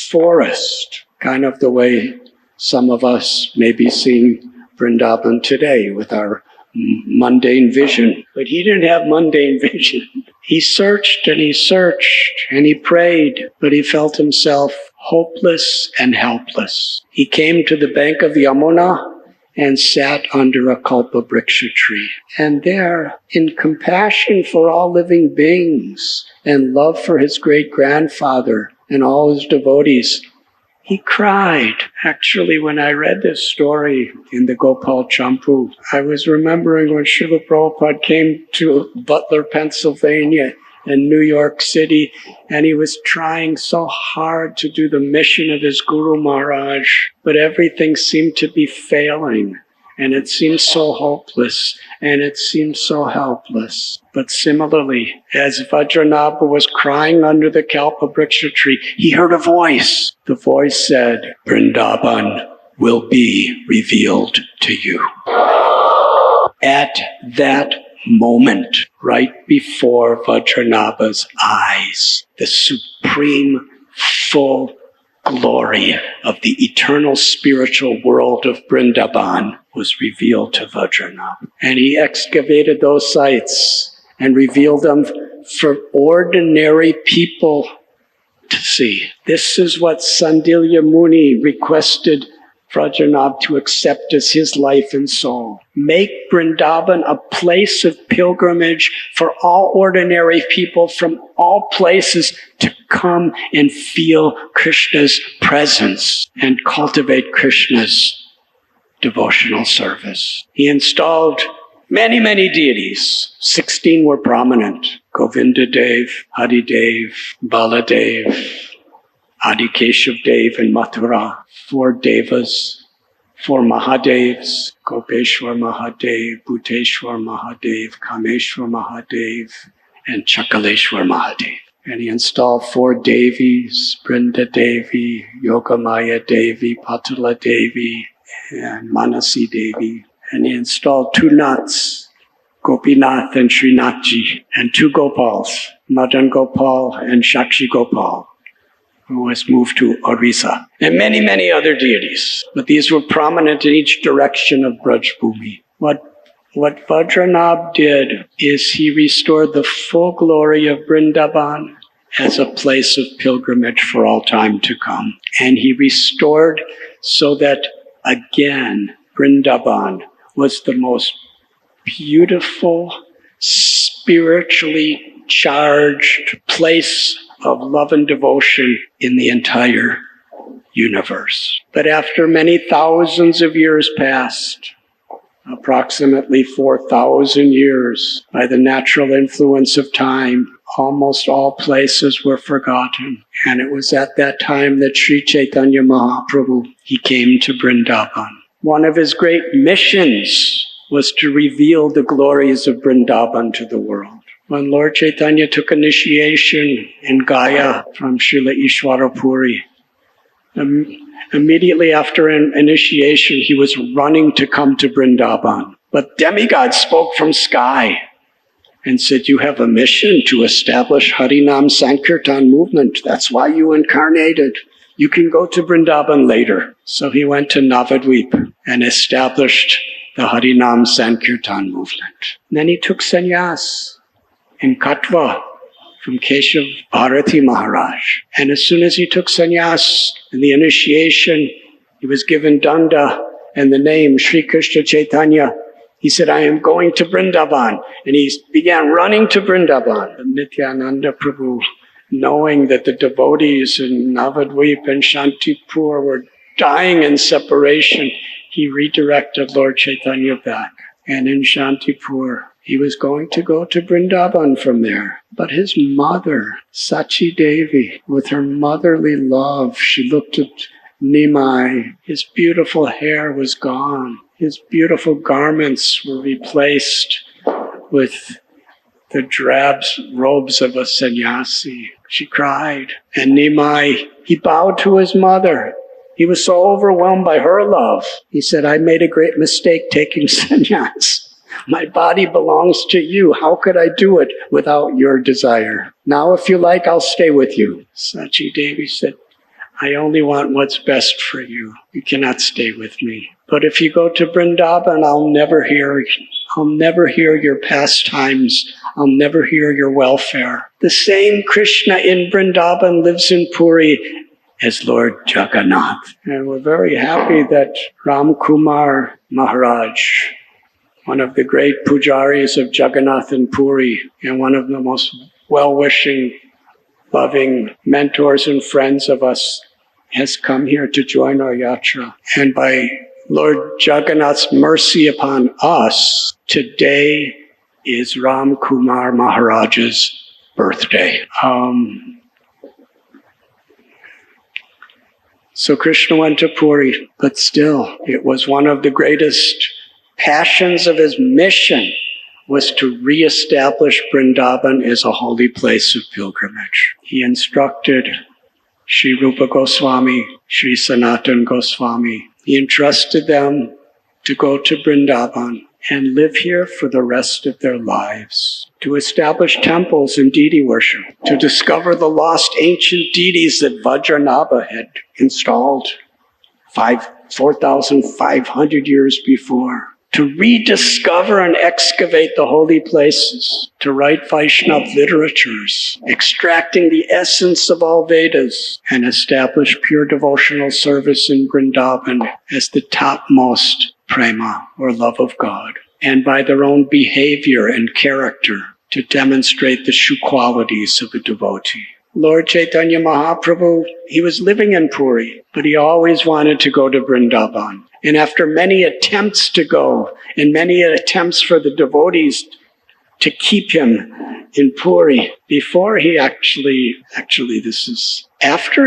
forest, kind of the way some of us may be seeing Vrindavan today with our mundane vision. But he didn't have mundane vision. He searched and he searched and he prayed, but he felt himself hopeless and helpless. He came to the bank of Yamuna and sat under a kalpavriksha tree. And there, in compassion for all living beings and love for his great-grandfather and all his devotees, he cried. Actually, when I read this story in the Gopal Champu, I was remembering when Srila Prabhupada came to Butler, Pennsylvania, and New York City, and he was trying so hard to do the mission of his Guru Maharaj, but everything seemed to be failing, and it seemed so hopeless, and it seemed so helpless. But similarly, as Vajranabha was crying under the kalpavriksha tree, he heard a voice. The voice said, Vrindavan will be revealed to you. At that moment, right before Vajranabha's eyes, the supreme full glory of the eternal spiritual world of Vrindavan was revealed to Vajranabha. And he excavated those sites and revealed them for ordinary people to see. This is what Sandilya Muni requested Vajranabha to accept as his life and soul. Make Vrindavan a place of pilgrimage for all ordinary people from all places to come and feel Krishna's presence and cultivate Krishna's devotional service. He installed many, many deities. 16 were prominent. Govinda Dev, Hari Dev, Baladev, Adi Keshav Dev in Mathura, 4 Devas, 4 Mahadevs, Gopeshwar Mahadev, Bhuteshwar Mahadev, Kameshwar Mahadev, and Chakaleshwar Mahadev. And he installed 4 Devis, Brinda Devi, Yogamaya Devi, Patala Devi, and Manasi Devi. And he installed 2 Naths, Gopinath and Srinathji, and 2 Gopals, Madan Gopal and Shakshi Gopal, who was moved to Orissa, and many, many other deities. But these were prominent in each direction of Braj Bhumi. What Vajranabha did is he restored the full glory of Vrindavan as a place of pilgrimage for all time to come. And he restored so that, again, Vrindavan was the most beautiful, spiritually charged place of love and devotion in the entire universe. But after many thousands of years passed, approximately 4,000 years, by the natural influence of time, almost all places were forgotten. And it was at that time that Sri Chaitanya Mahaprabhu, he came to Vrindavan. One of his great missions was to reveal the glories of Vrindavan to the world. When Lord Chaitanya took initiation in Gaya from Srila Ishwara Puri, immediately after initiation, he was running to come to Vrindavan. But demigods spoke from sky and said, you have a mission to establish Harinam Sankirtan movement. That's why you incarnated. You can go to Vrindavan later. So he went to Navadvip and established the Harinam Sankirtan movement. And then he took sannyas in Katwa from Keshav Bharati Maharaj. And as soon as he took sannyas in the initiation, he was given danda and the name Sri Krishna Chaitanya. He said, I am going to Vrindavan. And he began running to Vrindavan. And Nityananda Prabhu, knowing that the devotees in Navadvip and Shantipur were dying in separation, he redirected Lord Chaitanya back. And in Shantipur, he was going to go to Vrindavan from there. But his mother, Sachi Devi, with her motherly love, she looked Nimai. His beautiful hair was gone. His beautiful garments were replaced with the drab robes of a sannyasi. She cried. And Nimai, he bowed to his mother. He was so overwhelmed by her love. He said, I made a great mistake taking sannyas. My body belongs to you. How could I do it without your desire? Now, if you like, I'll stay with you. Sachi Devi said, I only want what's best for you. You cannot stay with me. But if you go to Vrindavan, I'll never hear your pastimes. I'll never hear your welfare. The same Krishna in Vrindavan lives in Puri as Lord Jagannath. And we're very happy that Ram Kumar Maharaj, one of the great pujaris of Jagannath in Puri, and one of the most well-wishing, loving mentors and friends of us, has come here to join our yatra. And by Lord Jagannath's mercy upon us, today is Ram Kumar Maharaj's birthday. So Krishna went to Puri, but still, it was one of the greatest passions of his mission was to reestablish Vrindavan as a holy place of pilgrimage. He instructed Sri Rupa Goswami, Sri Sanatan Goswami. He entrusted them to go to Vrindavan and live here for the rest of their lives, to establish temples and deity worship, to discover the lost ancient deities that Vajranabha had installed 4,500 years before, to rediscover and excavate the holy places, to write Vaishnava literatures, extracting the essence of all Vedas, and establish pure devotional service in Vrindavan as the topmost prema, or love of God, and by their own behavior and character to demonstrate the true qualities of a devotee. Lord Chaitanya Mahaprabhu, he was living in Puri, but he always wanted to go to Vrindavan. And after many attempts to go, and many attempts for the devotees to keep him in Puri, before he after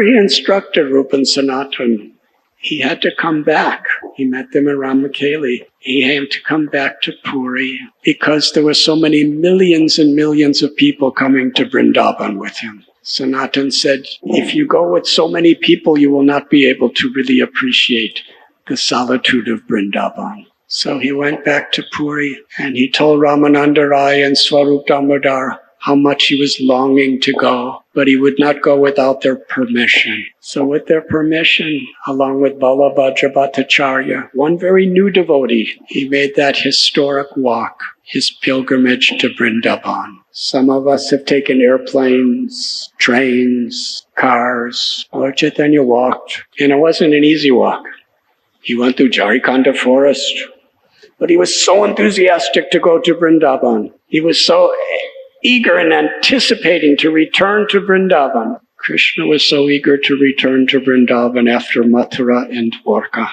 he instructed Rupa and Sanatan, he had to come back. He met them in Ramakeli. He had to come back to Puri because there were so many millions and millions of people coming to Vrindavan with him. Sanatan said, if you go with so many people, you will not be able to really appreciate the solitude of Vrindavan. So he went back to Puri and he told Ramananda Rai and Swarup Damodar how much he was longing to go, but he would not go without their permission. So with their permission, along with Ballabhadra Bhattacharya, one very new devotee, he made that historic walk, his pilgrimage to Vrindavan. Some of us have taken airplanes, trains, cars. Lord Chaitanya walked, and it wasn't an easy walk. He went through Jharikanda forest, but he was so enthusiastic to go to Vrindavan. He was so eager and anticipating to return to Vrindavan. Krishna was so eager to return to Vrindavan after Mathura and Dwarka.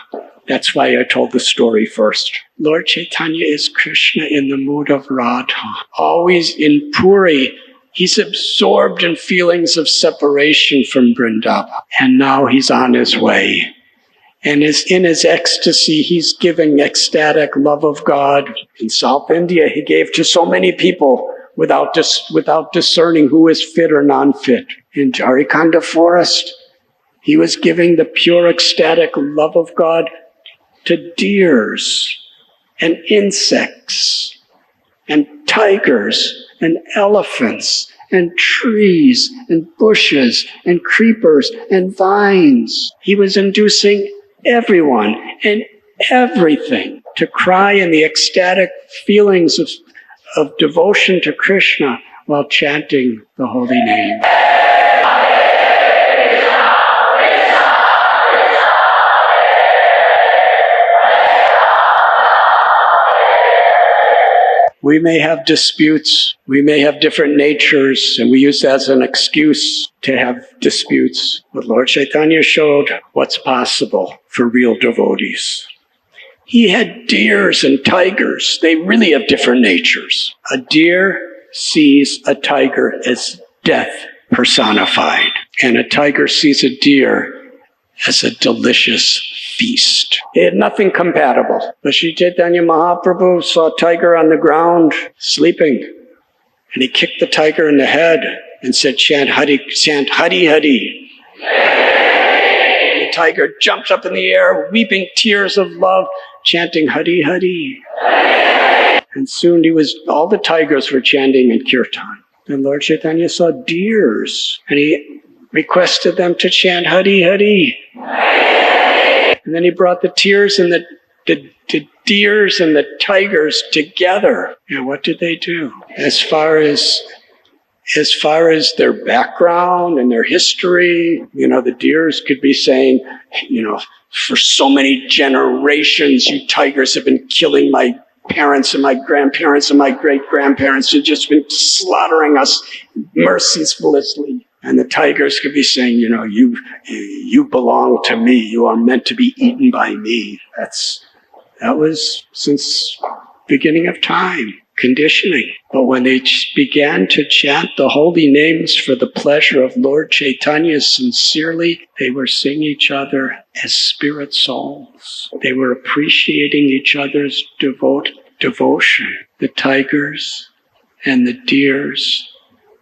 That's why I told the story first. Lord Chaitanya is Krishna in the mood of Radha. Always in Puri, he's absorbed in feelings of separation from Vrindavan. And now he's on his way. And in his ecstasy, he's giving ecstatic love of God. In South India, he gave to so many people without discerning who is fit or non-fit. In Jharikanda forest, he was giving the pure ecstatic love of God to deers and insects and tigers and elephants and trees and bushes and creepers and vines. He was inducing everyone and everything to cry in the ecstatic feelings of devotion to Krishna while chanting the holy name. We may have disputes, we may have different natures, and we use that as an excuse to have disputes. But Lord Chaitanya showed what's possible for real devotees. He had deers and tigers. They really have different natures. A deer sees a tiger as death personified, and a tiger sees a deer as a delicious feast. They had nothing compatible. But Sri Chaitanya Mahaprabhu saw a tiger on the ground sleeping, and he kicked the tiger in the head and said, chant Hari, Hari. And the tiger jumped up in the air, weeping tears of love, chanting Hari, Hari. And soon all the tigers were chanting in kirtan. And Lord Chaitanya saw deers, and he requested them to chant Hari, Hari. And then he brought the tears and the deers and the tigers together. And what did they do? As far as their background and their history, the deers could be saying, for so many generations, you tigers have been killing my parents and my grandparents and my great-grandparents. You've just been slaughtering us mercilessly. And the tigers could be saying, you belong to me. You are meant to be eaten by me. That was since beginning of time, conditioning. But when they began to chant the holy names for the pleasure of Lord Chaitanya sincerely, they were seeing each other as spirit souls. They were appreciating each other's devotion. The tigers and the deers,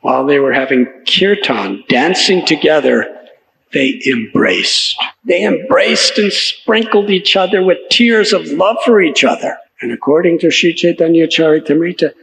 while they were having kirtan, dancing together, they embraced. They embraced and sprinkled each other with tears of love for each other. And according to Sri Chaitanya Charitamrita,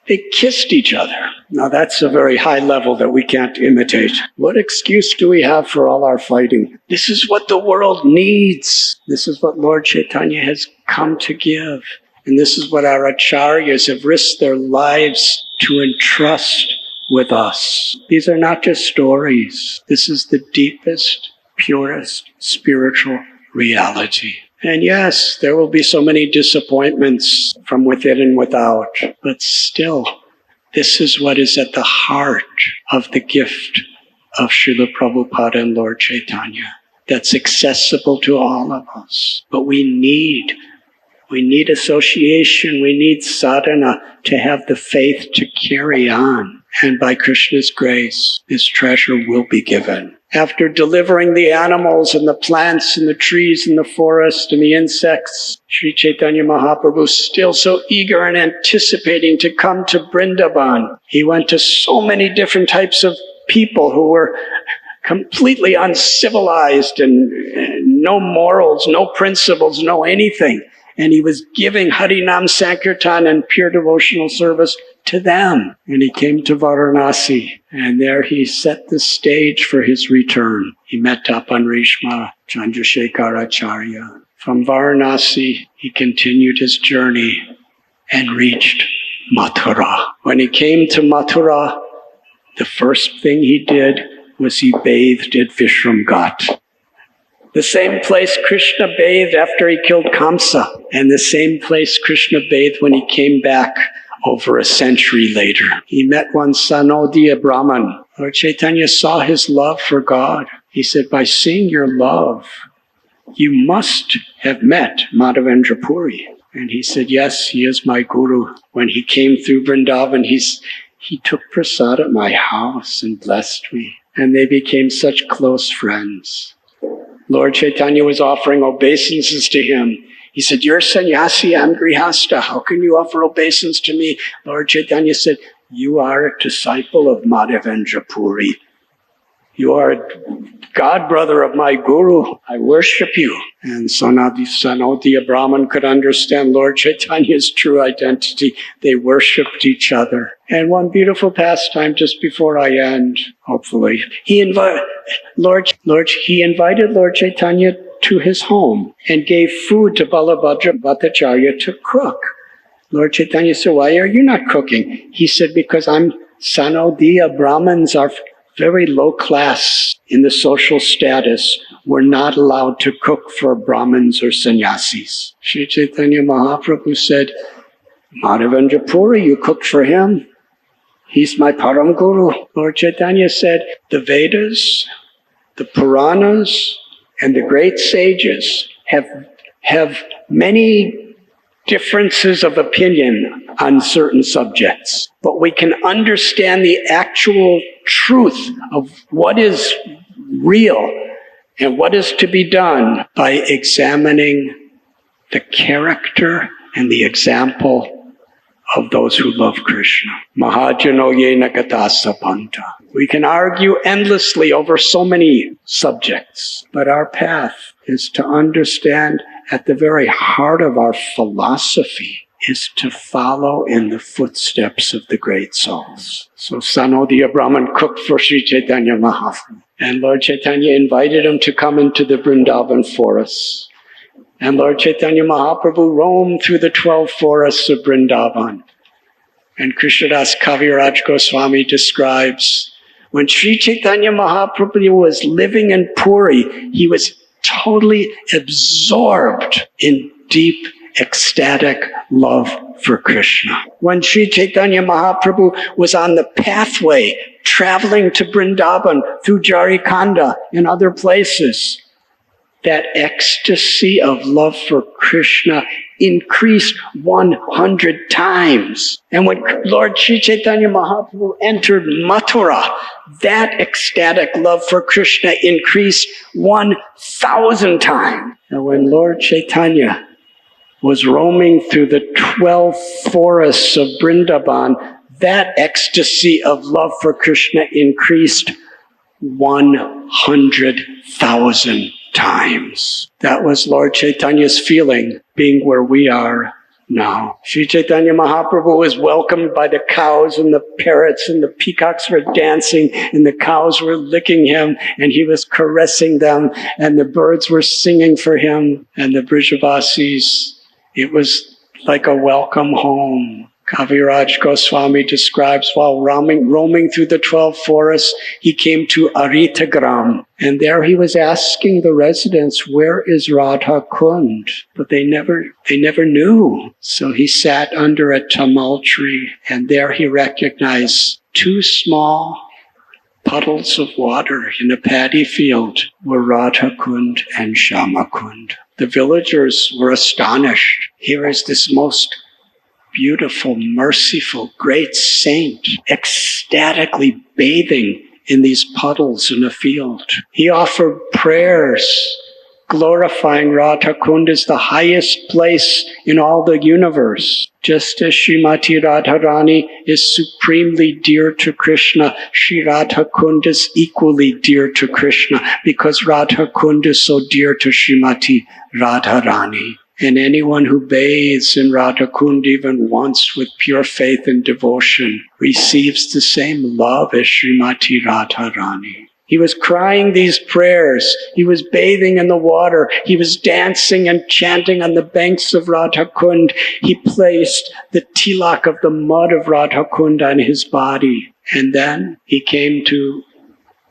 they kissed each other. Now that's a very high level that we can't imitate. What excuse do we have for all our fighting? This is what the world needs. This is what Lord Chaitanya has come to give. And this is what our acharyas have risked their lives to entrust with us. These are not just stories. This is the deepest, purest spiritual reality. And yes, there will be so many disappointments from within and without, but still, this is what is at the heart of the gift of Srila Prabhupada and Lord Chaitanya. That's accessible to all of us. But we need association, we need sadhana to have the faith to carry on. And by Krishna's grace, this treasure will be given. After delivering the animals and the plants and the trees and the forest and the insects, Sri Chaitanya Mahaprabhu, still so eager and anticipating to come to Vrindavan, he went to so many different types of people who were completely uncivilized and no morals, no principles, no anything. And he was giving Harinam Sankirtan and pure devotional service to them. And he came to Varanasi, and there he set the stage for his return. He met Tapan Rishma Chandrasekhar Acharya. From Varanasi, he continued his journey and reached Mathura. When he came to Mathura, the first thing he did was he bathed at Vishram Ghat. The same place Krishna bathed after he killed Kamsa, and the same place Krishna bathed when he came back over a century later. He met one Sanodiya Brahman. Lord Chaitanya saw his love for God. He said, by seeing your love, you must have met Madhavendra Puri. And he said, yes, he is my guru. When he came through Vrindavan, he took prasad at my house and blessed me. And they became such close friends. Lord Chaitanya was offering obeisances to him. He said, you're sannyasi, I'm grihasta. How can you offer obeisance to me? Lord Chaitanya said, you are a disciple of Madhavendra Puri. You are a god brother of my guru. I worship you. And Sanodiya Brahman could understand Lord Chaitanya's true identity. They worshipped each other. And one beautiful pastime just before I end, hopefully, he invited Lord Chaitanya to his home and gave food to Balabhadra Bhattacharya to cook. Lord Chaitanya said, why are you not cooking? He said, because Sanodiya Brahmins are very low class in the social status. We're not allowed to cook for Brahmins or sannyasis. Sri Chaitanya Mahaprabhu said, Madhavendra Puri, you cooked for him. He's my Param Guru. Lord Chaitanya said, the Vedas, the Puranas, and the great sages have many differences of opinion on certain subjects, but we can understand the actual truth of what is real And what is to be done? By examining the character and the example of those who love Krishna. Mahajano yena gatasa panta. We can argue endlessly over so many subjects, but our path is to understand at the very heart of our philosophy is to follow in the footsteps of the great souls. So Sanodiya Brahman cooked for Sri Chaitanya Mahaprabhu, and Lord Chaitanya invited him to come into the Vrindavan forests. And Lord Chaitanya Mahaprabhu roamed through the 12 forests of Vrindavan. And Krishnadas Kaviraj Goswami describes, when Sri Chaitanya Mahaprabhu was living in Puri, he was totally absorbed in deep, ecstatic love for Krishna. When Sri Chaitanya Mahaprabhu was on the pathway, traveling to Vrindavan through Jharikanda and other places, that ecstasy of love for Krishna increased 100 times. And when Lord Sri Chaitanya Mahaprabhu entered Mathura, that ecstatic love for Krishna increased 1,000 times. And when Lord Chaitanya was roaming through the 12 forests of Vrindavan, that ecstasy of love for Krishna increased 100,000 times. That was Lord Chaitanya's feeling, being where we are now. Sri Chaitanya Mahaprabhu was welcomed by the cows and the parrots, and the peacocks were dancing, and the cows were licking him, and he was caressing them, and the birds were singing for him, and the Brijavasis. It was like a welcome home. Kaviraj Goswami describes while roaming through the 12 forests, he came to Aritagram, and there he was asking the residents, where is Radha Kund? But they never knew. So he sat under a tamal tree, and there he recognized 2 small puddles of water in a paddy field were Radha Kund and Shama Kund. The villagers were astonished. Here is this most beautiful, merciful, great saint ecstatically bathing in these puddles in a field. He offered prayers glorifying Radha Kund as the highest place in all the universe. Just as Srimati Radharani is supremely dear to Krishna, Sri Radha Kund is equally dear to Krishna because Radha Kund is so dear to Srimati Radharani. And anyone who bathes in Radha Kund even once with pure faith and devotion receives the same love as Srimati Radharani. He was crying these prayers. He was bathing in the water. He was dancing and chanting on the banks of Radha Kund. He placed the tilak of the mud of Radha Kund on his body. And then he came to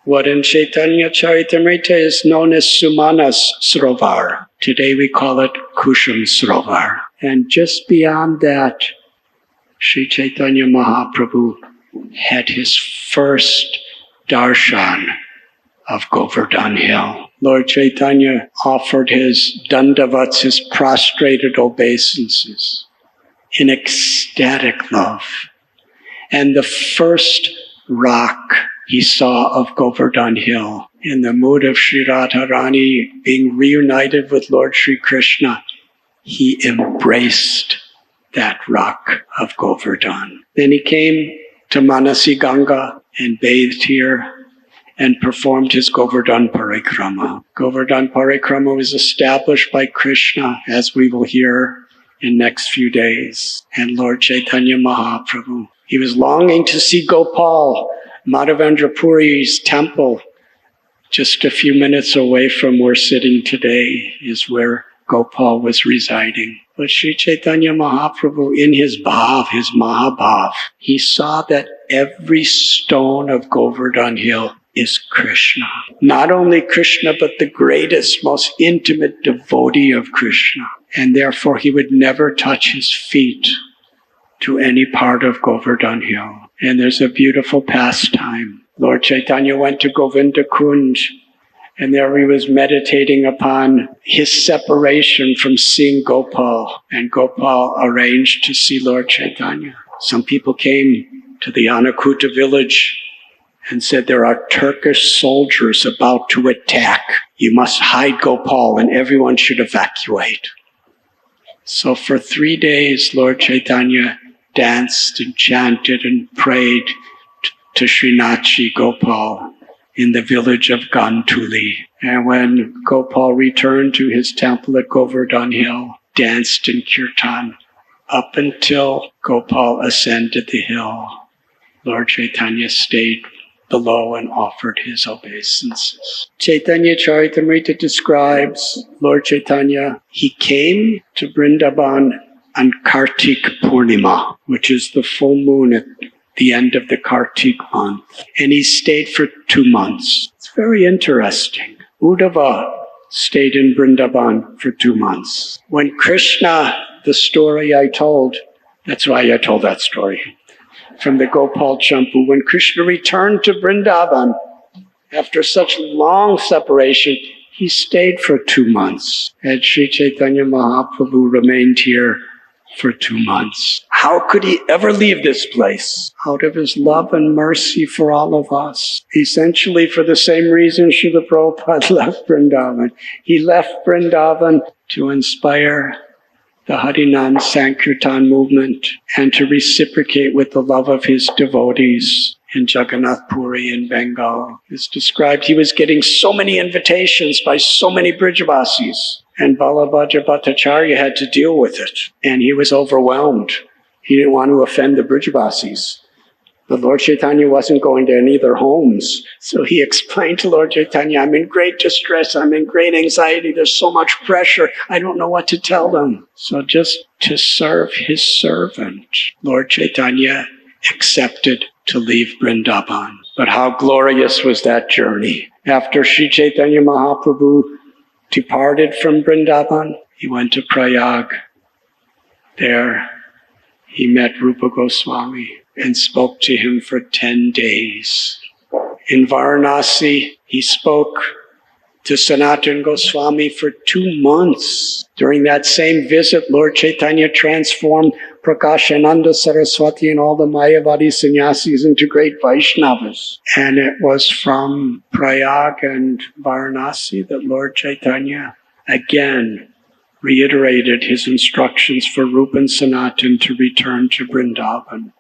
what in Chaitanya Charitamrita is known as Sumanas Srovar. Today we call it Kushum Srovar. And just beyond that, Sri Chaitanya Mahaprabhu had his first darshan of Govardhan Hill. Lord Chaitanya offered his dandavats, his prostrated obeisances, in ecstatic love. And the first rock he saw of Govardhan Hill, in the mood of Sri Radharani being reunited with Lord Sri Krishna, he embraced that rock of Govardhan. Then he came to Manasi Ganga and bathed here and performed his Govardhan Parikrama. Govardhan Parikrama was established by Krishna, as we will hear in next few days. And Lord Chaitanya Mahaprabhu, he was longing to see Gopal, Madhavendra Puri's temple. Just a few minutes away from where we're sitting today is where Gopal was residing. But Sri Chaitanya Mahaprabhu, in his bhav, his mahabhav, he saw that every stone of Govardhan Hill is Krishna. Not only Krishna, but the greatest, most intimate devotee of Krishna. And therefore he would never touch his feet to any part of Govardhan Hill. And there's a beautiful pastime. Lord Chaitanya went to Govinda Kund, and there he was meditating upon his separation from seeing Gopal. And Gopal arranged to see Lord Chaitanya. Some people came to the Anakuta village, and said, "There are Turkish soldiers about to attack. You must hide Gopal and everyone should evacuate." So for 3 days, Lord Chaitanya danced and chanted and prayed to Srinathji Gopal in the village of Gantuli. And when Gopal returned to his temple at Govardhan Hill, danced in kirtan up until Gopal ascended the hill. Lord Chaitanya stayed below and offered his obeisances. Chaitanya Charitamrita describes Lord Chaitanya. He came to Vrindavan on Kartik Purnima, which is the full moon at the end of the Kartik month. And he stayed for 2 months. It's very interesting. Uddhava stayed in Vrindavan for 2 months. When Krishna, the story I told, that's why I told that story, from the Gopal Champu, when Krishna returned to Vrindavan after such long separation, he stayed for 2 months. And Sri Chaitanya Mahaprabhu remained here for 2 months. How could he ever leave this place? Out of his love and mercy for all of us. Essentially for the same reason Srila Prabhupada left Vrindavan. He left Vrindavan to inspire the Harinam Sankirtan movement and to reciprocate with the love of his devotees in Jagannath Puri in Bengal. It's described he was getting so many invitations by so many Brijavasis, and Balabhaja Bhattacharya had to deal with it, and he was overwhelmed. He didn't want to offend the Brijavasis. But Lord Chaitanya wasn't going to any of their homes. So he explained to Lord Chaitanya, "I'm in great distress, I'm in great anxiety, there's so much pressure, I don't know what to tell them." So just to serve his servant, Lord Chaitanya accepted to leave Vrindavan. But how glorious was that journey. After Sri Chaitanya Mahaprabhu departed from Vrindavan, he went to Prayag. There he met Rupa Goswami and spoke to him for 10 days. In Varanasi, he spoke to Sanatana Goswami for 2 months. During that same visit, Lord Chaitanya transformed Prakashananda Saraswati and all the Mayavadi sannyasis into great Vaishnavas. And it was from Prayag and Varanasi that Lord Chaitanya again reiterated his instructions for Rupa and Sanatan to return to Vrindavan.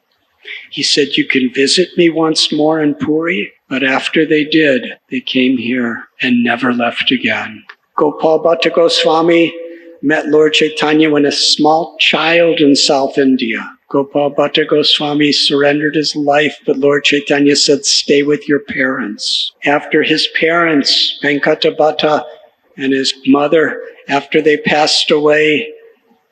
He said, "You can visit me once more in Puri," but after they did, they came here and never left again. Gopal Bhatta Goswami met Lord Chaitanya when a small child in South India. Gopal Bhatta Goswami surrendered his life, but Lord Chaitanya said, "Stay with your parents." After his parents, Venkata Bhatta and his mother, after they passed away,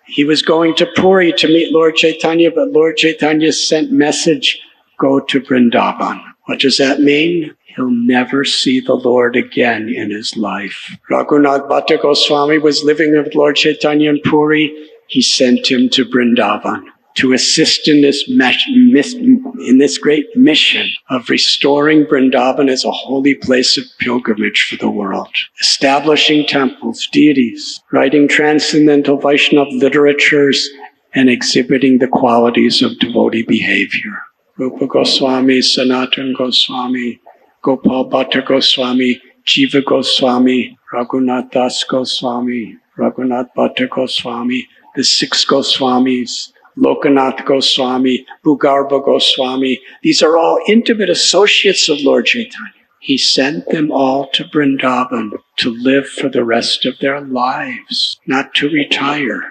he was going to Puri to meet Lord Chaitanya, but Lord Chaitanya sent message, "Go to Vrindavan." What does that mean? He'll never see the Lord again in his life. Raghunath Bhatta Goswami was living with Lord Chaitanya in Puri. He sent him to Vrindavan to assist in this great mission of restoring Vrindavan as a holy place of pilgrimage for the world, establishing temples, deities, writing transcendental Vaishnava literatures, and exhibiting the qualities of devotee behavior. Rupa Goswami, Sanatana Goswami, Gopal Bhatta Goswami, Jiva Goswami, Raghunath Das Goswami, Raghunath Bhatta Goswami, the 6 Goswamis, Lokanath Goswami, Bhugarbha Goswami. These are all intimate associates of Lord Chaitanya. He sent them all to Vrindavan to live for the rest of their lives, not to retire,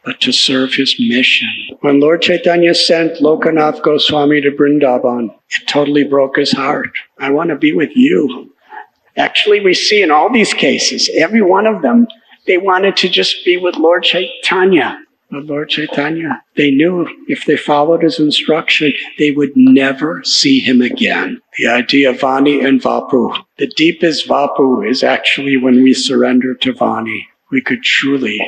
but to serve his mission. When Lord Chaitanya sent Lokanath Goswami to Vrindavan, it totally broke his heart. "I want to be with you." Actually, we see in all these cases, every one of them, they wanted to just be with Lord Chaitanya. But Lord Chaitanya, they knew if they followed his instruction, they would never see him again. The idea of Vani and Vapu. The deepest Vapu is actually when we surrender to Vani. We could truly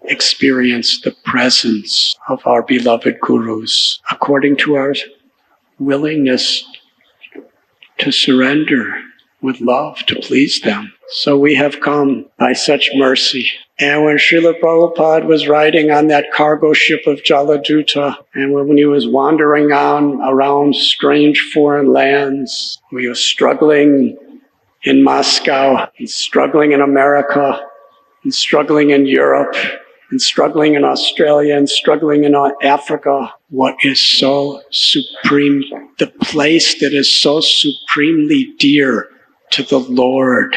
experience the presence of our beloved gurus according to our willingness to surrender with love to please them. So we have come by such mercy. And when Srila Prabhupada was riding on that cargo ship of Jaladuta, and when he was wandering on around strange foreign lands, we were struggling in Moscow, and struggling in America, and struggling in Europe, and struggling in Australia, and struggling in Africa. What is so supreme, the place that is so supremely dear to the Lord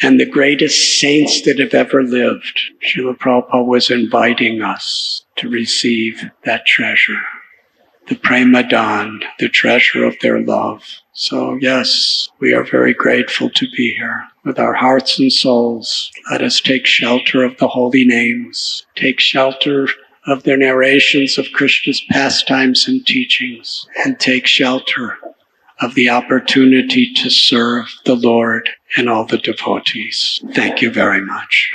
and the greatest saints that have ever lived. Srila Prabhupada was inviting us to receive that treasure, the Premadan, the treasure of their love. So yes, we are very grateful to be here. With our hearts and souls, let us take shelter of the holy names, take shelter of their narrations of Krishna's pastimes and teachings, and take shelter of the opportunity to serve the Lord and all the devotees. Thank you very much.